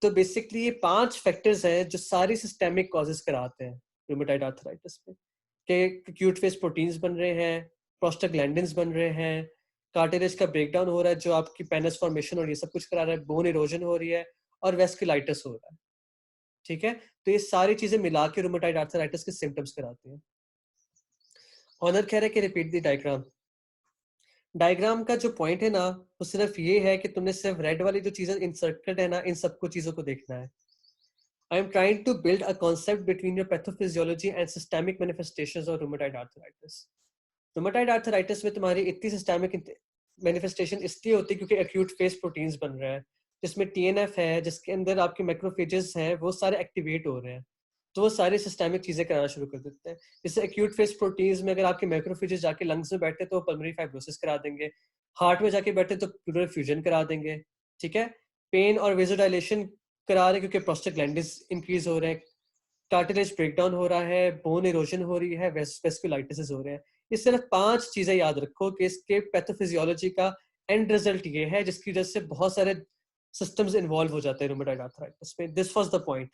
तो बेसिकली ये 5 फैक्टर्स हैं जो सारी सिस्टेमिक कॉजेस कराते हैं रूमेटाइड आर्थराइटिस में, कि एक्यूट फेज प्रोटीन्स बन रहे हैं, प्रोस्टाग्लैंडिन्स बन रहे हैं, कार्टिलेज का ब्रेकडाउन हो रहा है जो आपकी पेनस फॉर्मेशन और ये सब कुछ करा रहा है, बोन इरोजन हो रही है, और वेस्कुलाइटिस हो रहा है। ठीक है, तो ये सारी चीजें मिला के रूमेटाइड आर्थराइटिस के सिम्टम्स कराती हैं। ऑनर कह रहे हैं कि रिपीट द डायग्राम। डायग्राम का जो पॉइंट है ना, वो सिर्फ ये है कि तुमने सिर्फ रेड वाली जो चीजें इंसर्टेड है ना, इन सबको चीजों को देखना है। I am trying to build a concept between your pathophysiology and systemic manifestations of rheumatoid arthritis. Rheumatoid arthritis में तुम्हारी इतनी सिस्टेमिक मैनिफेस्टेशन इसलिए होती है क्योंकि एक्यूट फेज प्रोटीन्स बन रहे हैं, जिसमें टीएनएफ है, जिसके अंदर आपके मैक्रोफेजेस हैं, वो सारे एक्टिवेट हो रहे हैं, तो वो सारी सिस्टेमिक चीजें कराना शुरू कर देते हैं। जैसे एक्यूट फेज प्रोटीन्स में अगर आपके मैक्रोफेजेस जाके लंग्स में बैठते तो पल्मोनरी फाइब्रोसिस करा देंगे, हार्ट में जाके बैठे तो प्लूरल फ्यूजन करा देंगे। ठीक है, पेन और वेजोडाइलेशन करा रहे हैं क्योंकि प्रोस्टाग्लैंडिन्स इंक्रीज हो रहे हैं, कार्टिलेज ब्रेकडाउन हो रहा है, बोन इरोजन हो रही है, वेस्कुलाइटिस हो रहे हैं। ये सिर्फ 5 चीजें याद रखो कि इसके पैथोफिजियोलॉजी का एंड रिजल्ट ये है, जिसकी वजह से बहुत सारे सिस्टम्स इन्वॉल्व हो जाते हैं रूमेटॉइड आर्थराइटिस में। This was the point.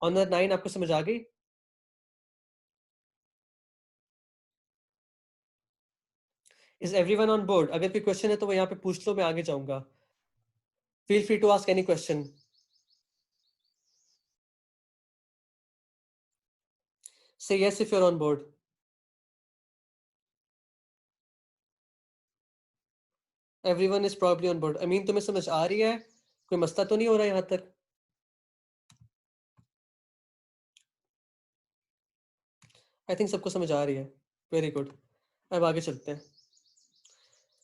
On the 9 आपको समझ आ गई? Is everyone on board? अगर कोई क्वेश्चन है तो वो यहाँ पे पूछ लो, मैं आगे जाऊंगा। Feel free to ask any question. Say yes if you are on board. Everyone is probably on board. Amin, तुम्हें समझ आ रही है? कोई मसला तो नहीं हो रहा यहाँ तक? आई थिंक सबको समझ आ रही है। Very good. अब आगे चलते हैं।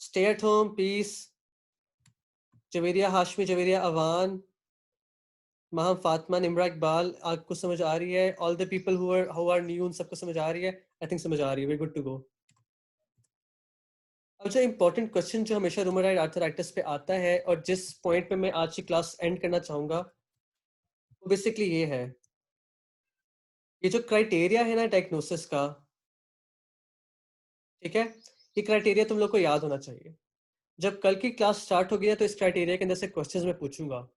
Stay at home, peace, Javeria Hashmi, Javeria Awan, Maham Fatima, Nimra Iqbal, आपको समझ आ रही है? All the people who are new, उन सबको समझ आ रही है? आई थिंक समझ आ रही है। Very good to go. अब जो इंपॉर्टेंट क्वेश्चन जो हमेशा रूमेटॉइड आर्थराइटिस पे आता है और जिस पॉइंट पे मैं आज की क्लास एंड करना चाहूंगा, वो बेसिकली ये है, ये जो क्राइटेरिया है ना डायग्नोसिस का, ठीक है, ये क्राइटेरिया तुम लोग को याद होना चाहिए। जब कल की क्लास स्टार्ट होगी ना, तो इस क्राइटेरिया के अंदर से क्वेश्चंस मैं पूछूंगा।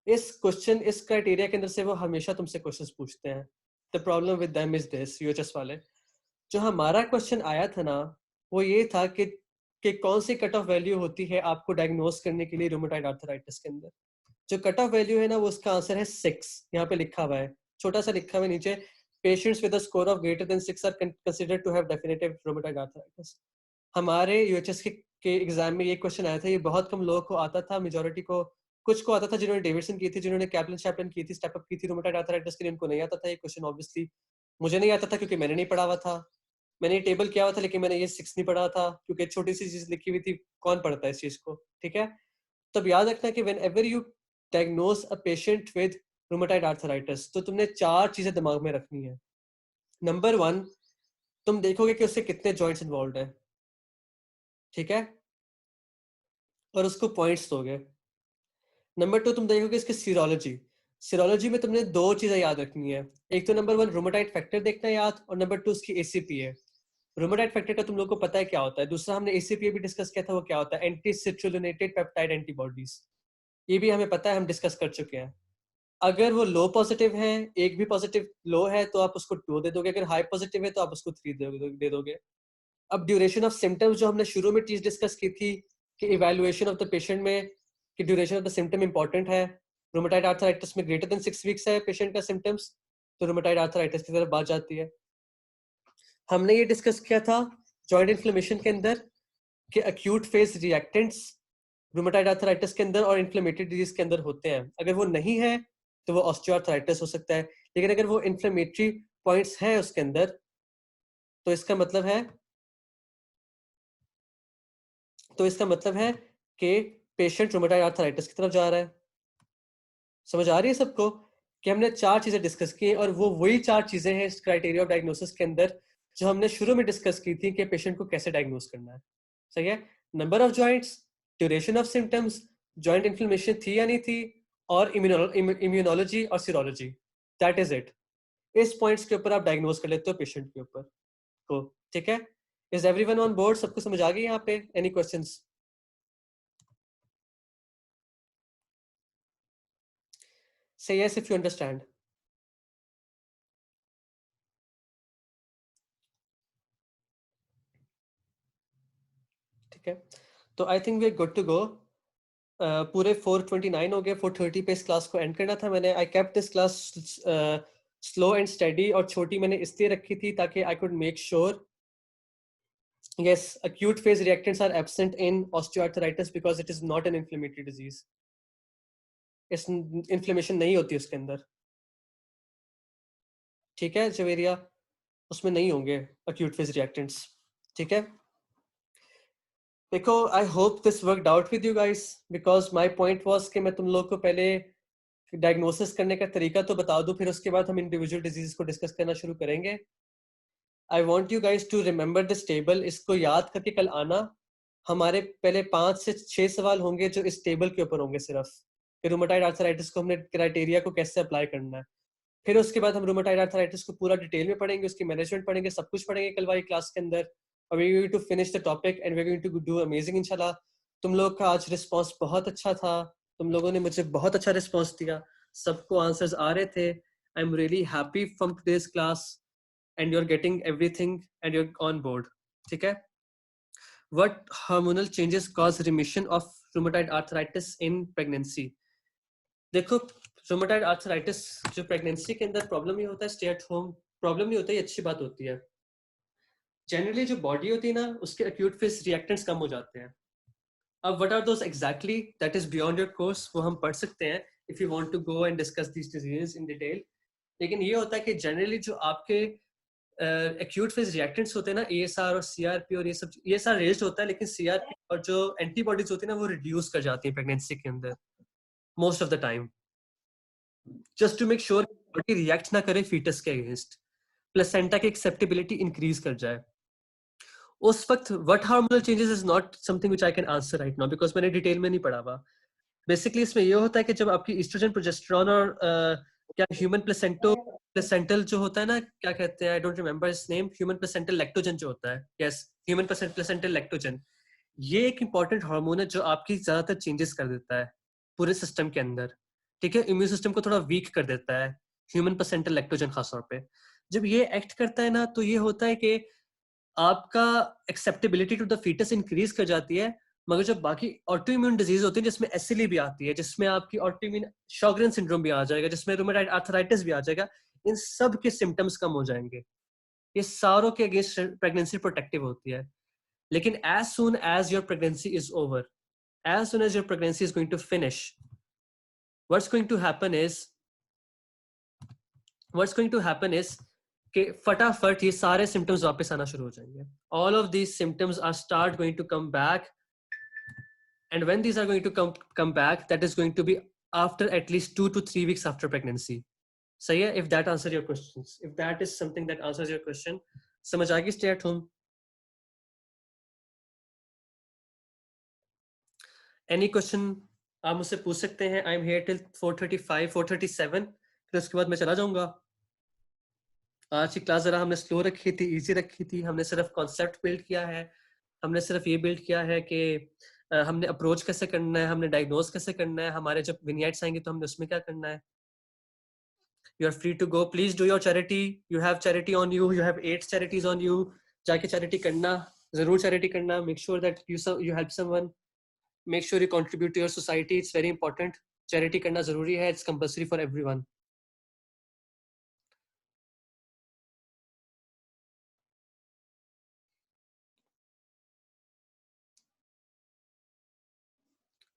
इस क्राइटेरिया के अंदर से वो हमेशा तुमसे क्वेश्चंस पूछते हैं। The problem with them is this, UHS वाले। जो हमारा क्वेश्चन आया था ना, वो ये था कि कौन सी कट ऑफ वैल्यू होती है आपको डायग्नोस करने के लिए रूमेटॉइड आर्थराइटिस के अंदर। जो कट ऑफ वैल्यू है ना, वो उसका आंसर है 6। यहाँ पे लिखा हुआ है, छोटा सा लिखा हुआ है नीचे, patients with a score of greater than 6 are considered to have definitive rheumatoid arthritis. हमारे यूएचएस के एग्जाम में ये क्वेश्चन आया था। ये बहुत कम लोगों को आता था, मेजोरिटी को, कुछ को आता था जिन्होंने डेविडसन की थी, जिन्होंने कैप्लन चैपलन की थी, स्टेप अप की थी रूमेटॉइड आर्थराइटिस के लिए, उनको नहीं आता था ये क्वेश्चन ऑब्वियसली। मुझे नहीं आता था क्योंकि मैंने नहीं पढ़ा हुआ था। मैंने ये टेबल किया हुआ था लेकिन मैंने ये 6 नहीं पढ़ा था, क्योंकि छोटी सी चीज लिखी हुई थी, कौन पढ़ता है इस चीज को? ठीक है, तब याद रखना कि when ever you diagnose a patient with rheumatoid arthritis, तो तुमने 4 चीजें दिमाग में रखनी है। नंबर 1, तुम देखोगे कि उसके कितने जॉइंट्स इन्वॉल्व हैं, ठीक है, और उसको पॉइंट्स दोगे। नंबर 2, तुम देखोगे इसकी सीरोलॉजी। सीरोलॉजी में तुमने 2 चीजें याद रखनी है। एक तो नंबर 1 रोमेटाइड फैक्टर देखना है याद, और नंबर 2 उसकी एसीपीए। रोमेटाइड फैक्टर का तुम लोग को पता है क्या होता है। दूसरा हमने एसीपीए भी डिस्कस किया था, वो क्या होता है, एंटी सिट्रुलिनेटेड पेप्टाइड एंटीबॉडीज। ये भी हमें पता है, हम डिस्कस कर चुके हैं। अगर वो लो पॉजिटिव है, एक भी पॉजिटिव लो है, तो आप उसको 2 दे दोगे। अगर हाई पॉजिटिव है तो आप उसको 3 दे दोगे। अब ड्यूरेशन ऑफ सिम्टम्स, जो हमने शुरू में चीज डिस्कस की थी कि इवैल्यूएशन ऑफ द पेशेंट में कि duration of the symptom important है। रूमेटाइड आर्थराइटिस में ग्रेटर देन 6 वीक्स है पेशेंट का सिम्टम्स, तो रूमेटाइड आर्थराइटिस की तरफ बात जाती है। हमने ये डिस्कस किया था जॉइंट इन्फ्लेमेशन के अंदर कि acute phase reactants rheumatoid arthritis के अंदर और इन्फ्लेमेटरी डिजीज के अंदर होते हैं। अगर वो नहीं है तो वो ऑस्टियोआर्थराइटिस हो सकता है। लेकिन अगर वो इन्फ्लेमेटरी पॉइंट्स हैं उसके अंदर, तो इसका मतलब है कि पेशेंट रूमेटाइड आर्थराइटिस की तरफ जा रहा है। समझ आ रही है सबको कि हमने 4 चीजें डिस्कस की हैं, और वो वही 4 चीजें हैं इस क्राइटेरिया ऑफ डायग्नोसिस के अंदर जो हमने शुरू में डिस्कस की थी कि पेशेंट को कैसे डायग्नोस करना है। सही है। Number of joints, duration of symptoms, joint inflammation थी या नहीं थी, और इम्यूनोलॉजी और सीरोलॉजी। That is it. इस पॉइंट्स के ऊपर आप डायग्नोस कर लेते हो पेशेंट के ऊपर को। ठीक है। Is everyone on board? सबको समझ आ गई यहाँ पे? Any questions? Say yes if you understand. ठीक है, तो I think we are good to go. पूरे 4:29 हो गए। 4:30 पे इस क्लास को एंड करना था मैंने। I kept this class slow and study, और छोटी मैंने इसलिए रखी थी ताकि I could make sure yes acute phase reactants are absent in osteoarthritis because it is not an inflammatory disease. इस इन्फ्लेमेशन नहीं होती उसके अंदर। ठीक है जवेरिया, उसमें नहीं होंगे acute phase reactants। ठीक है, देखो I hope this worked out with you guys, because my point was कि मैं तुम लोग को पहले डायग्नोसिस करने का तरीका तो बता दूं, फिर उसके बाद हम इंडिविजुअल डिजीज को डिस्कस करना शुरू करेंगे। I want you guys to remember this table. इसको याद करके कल आना। हमारे पहले 5 से 6 सवाल होंगे जो इस टेबल के ऊपर होंगे सिर्फ, कि रूमेटाइड आर्थराइटिस को हमने क्राइटेरिया को कैसे अप्लाई करना है। फिर उसके बाद हम रूमेटाइड आर्थराइटिस को पूरा डिटेल में पढ़ेंगे, उसकी मैनेजमेंट पढ़ेंगे, सब कुछ पढ़ेंगे कल वाली क्लास के अंदर। और we going to finish the topic and we going to do amazing इंशाल्लाह। तुम लोग का आज रिस्पांस बहुत अच्छा था। तुम लोगों ने मुझे बहुत अच्छा रिस्पांस दिया, सबको आंसर्स आ रहे थे। I am really happy from today's class and you are getting everything and you are on board. ठीक है। What hormonal changes cause remission of rheumatoid arthritis in pregnancy? देखो, रूमेटाइड आर्थराइटिस जो pregnancy के अंदर problem ये होता है, stay at home problem नहीं होता, ये अच्छी बात होती है। जनरली जो बॉडी होती है ना, उसके एक्यूट फेज रिएक्टेंट्स कम हो जाते हैं। अब what are those exactly, that is beyond your course, वो हम पढ़ सकते हैं if you want to go and discuss these diseases in detail. लेकिन ये होता है कि जनरली जो आपके एक्यूट फेज रिएक्टेंट्स होते हैं ना, एएसआर और सीआरपी और ये सब, एएसआर रेज्ड होता है लेकिन सीआरपी और जो एंटीबॉडीज होती है ना वो रिड्यूस कर जाती है प्रेगनेंसी के अंदर most of the time, just to make sure body react ना करे फीटस के अगेंस्ट, प्लेसेंटा की एक्सेप्टेबिलिटी इंक्रीज कर जाए। उस वक्त what hormonal changes is not something which I can answer right now because मैंने डिटेल में नहीं पढ़ा हुआ। बेसिकली इसमें ये होता है कि जब आपकी ईस्ट्रोजन प्रोजेस्टेरॉन और क्या ह्यूमन प्लेसेंटल जो होता है ना, क्या कहते हैं, I don't remember it's name, human placental lactogen जो होता है, यस ह्यूमन प्लेसेंटल लैक्टोजन, ये एक इंपॉर्टेंट हार्मोन है जो आपकी ज्यादातर चेंजेस कर देता है पूरे सिस्टम के अंदर। ठीक है, इम्यून सिस्टम को थोड़ा वीक कर देता है ह्यूमन प्लेसेंटल लैक्टोजन खासतौर पे। जब ये एक्ट करता है ना, तो ये होता है कि आपका acceptability to the foetus increase कर जाती है। मगर जो बाकी ऑटो इम्यून डिजीज होती है जिसमें एसएलई भी आती है, जिसमें आपकी ऑटो इम्यून शॉगरेन सिंड्रोम भी आ जाएगा, जिसमें रूमेटाइड आर्थराइटिस भी आ जाएगा, इन सब के सिम्टम्स कम हो जाएंगे। ये सारों के अगेंस्ट प्रेगनेंसी प्रोटेक्टिव होती है। लेकिन as soon as your pregnancy is over, as soon as your pregnancy is going to finish, what's going to happen is कि फटाफट ये सारे सिम्टम्स वापस आना शुरू हो जाएंगे। All of these symptoms are start going to come back, and when these are going to come back, that is going to be after at least 2 to 3 weeks after pregnancy. सही है? If that answers your questions, if that is something that answers your question, समझ आ गई? Stay at home. Any question आप मुझसे पूछ सकते हैं. I'm here till 4:35, 4:37. फिर उसके बाद मैं चला जाऊंगा. आज की क्लास जरा हमने स्लो रखी थी, इजी रखी थी. हमने सिर्फ कॉन्सेप्ट बिल्ड किया है. हमने सिर्फ ये बिल्ड किया है कि हमने अप्रोच कैसे करना है, हमने डायग्नोज कैसे करना है, हमारे जब विनियट्स आएंगे तो हमने उसमें क्या करना है. You are free to go. Please do your charity. You have charity on you. You have 8 charities on you. जाके charity करना, जरूर charity करना. Make sure that you help someone. Make sure you contribute to your society. It's very important. Charity करना जरूरी है. It's compulsory for everyone.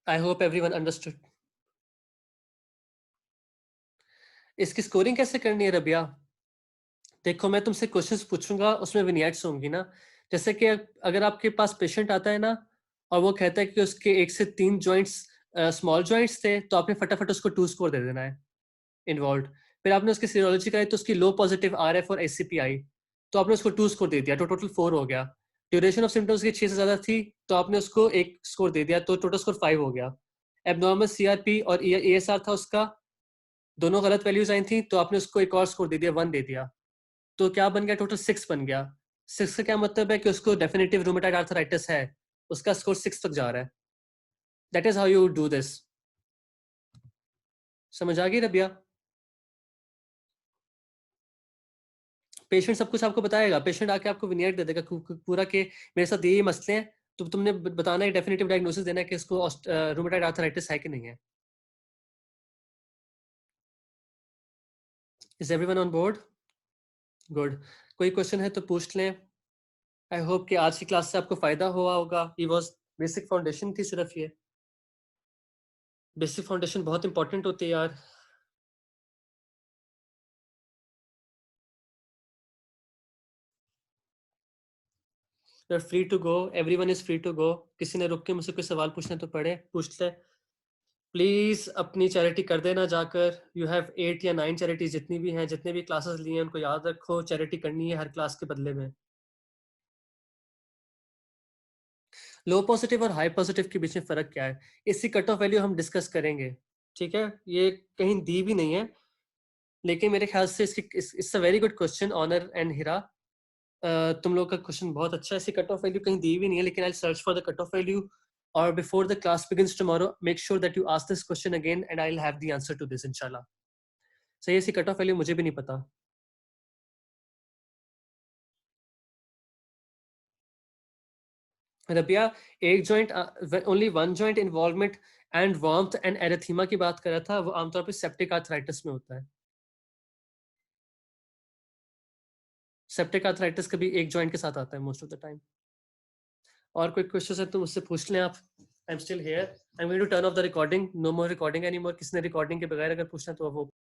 I hope everyone understood. इसकी scoring कैसे करनी है रबिया? देखो मैं तुमसे क्वेश्चंस पूछूंगा, उसमें विनियट्स होंगी ना. जैसे कि अगर आपके पास पेशेंट आता है ना और वो कहता है कि उसके 1 से 3 जॉइंट्स स्मॉल जॉइंट्स थे, तो आपने फटाफट उसको 2 स्कोर दे देना है इन्वॉल्व. फिर आपने उसकी सीरोलॉजी कराई तो उसकी लो पॉजिटिव RF और ACPI, तो आपने उसको 2 स्कोर दे दिया, तो टोटल 4 हो गया. ड्यूरेशन ऑफ सिम्टम्स की 6 से ज्यादा थी तो आपने उसको 1 स्कोर दे दिया, तो टोटल स्कोर 5 हो गया. एबनॉर्मल CRP और ASR था उसका, दोनों गलत वैल्यूज आई थी, तो आपने उसको एक और स्कोर दे दिया, 1 दे दिया. तो क्या बन गया? टोटल 6 बन गया. 6 का क्या मतलब है कि उसको डेफिनेटिव रूमेटाइड आर्थराइटिस है, उसका स्कोर 6 तक जा रहा है. That is how you do this. समझ आ गई रबिया? पेशेंट सब कुछ आपको बताएगा. पेशेंट आके आपको विनियट दे देगा पूरा के मेरे साथ ये मसले हैं, तो तुमने बताना है, डेफिनेटिव डायग्नोसिस देना है कि इसको रूमेटाइड आर्थराइटिस है कि नहीं है. Is everyone on board? Good. कोई क्वेश्चन है तो पूछ लें. आई होप कि आज की क्लास से आपको फायदा हुआ होगा. ये वाज बेसिक फाउंडेशन थी सिर्फ. ये बेसिक फाउंडेशन बहुत इंपॉर्टेंट होती है यार. You are free to go. Everyone is free to go. किसी ने रुक के मुझसे कोई सवाल पूछना तो पड़े पूछ ले. प्लीज अपनी चैरिटी कर देना जाकर. यू हैव 8 या 9 चैरिटीज, जितनी भी हैं, जितने भी क्लासेस लिए हैं, उनको याद रखो. चैरिटी करनी है हर क्लास के बदले में. लो पॉजिटिव और हाई पॉजिटिव के बीच में फर्क क्या है, इसकी कट ऑफ वैल्यू हम डिस्कस करेंगे. ठीक है, ये कहीं दी भी नहीं है, लेकिन मेरे ख्याल से इसकी it's a very good question. ऑनर एंड हिरा, तुम लोग का क्वेश्चन बहुत अच्छा है. इसकी कट ऑफ वैल्यू कहीं दी भी नहीं है, लेकिन I search for the cut off value. और before the class begins tomorrow, make sure that you ask this question again and I will have the answer to this इंशाल्लाह. सही है, इसकी कट ऑफ वैल्यू मुझे भी नहीं पता. रबिया, एक joint, only one joint involvement and warmth and erythema की बात कर रहा था, वो आमतौर पर सेप्टिक आर्थराइटिस में होता है. सेप्टिक आर्थराइटिस कभी एक जॉइंट के साथ आता है मोस्ट ऑफ द टाइम. और कोई क्वेश्चन है तो मुझसे पूछ लें आप. I am still here. I am going to turn off the recording. No more recording any more. किसने रिकॉर्डिंग के बगैर अगर पूछना तो वो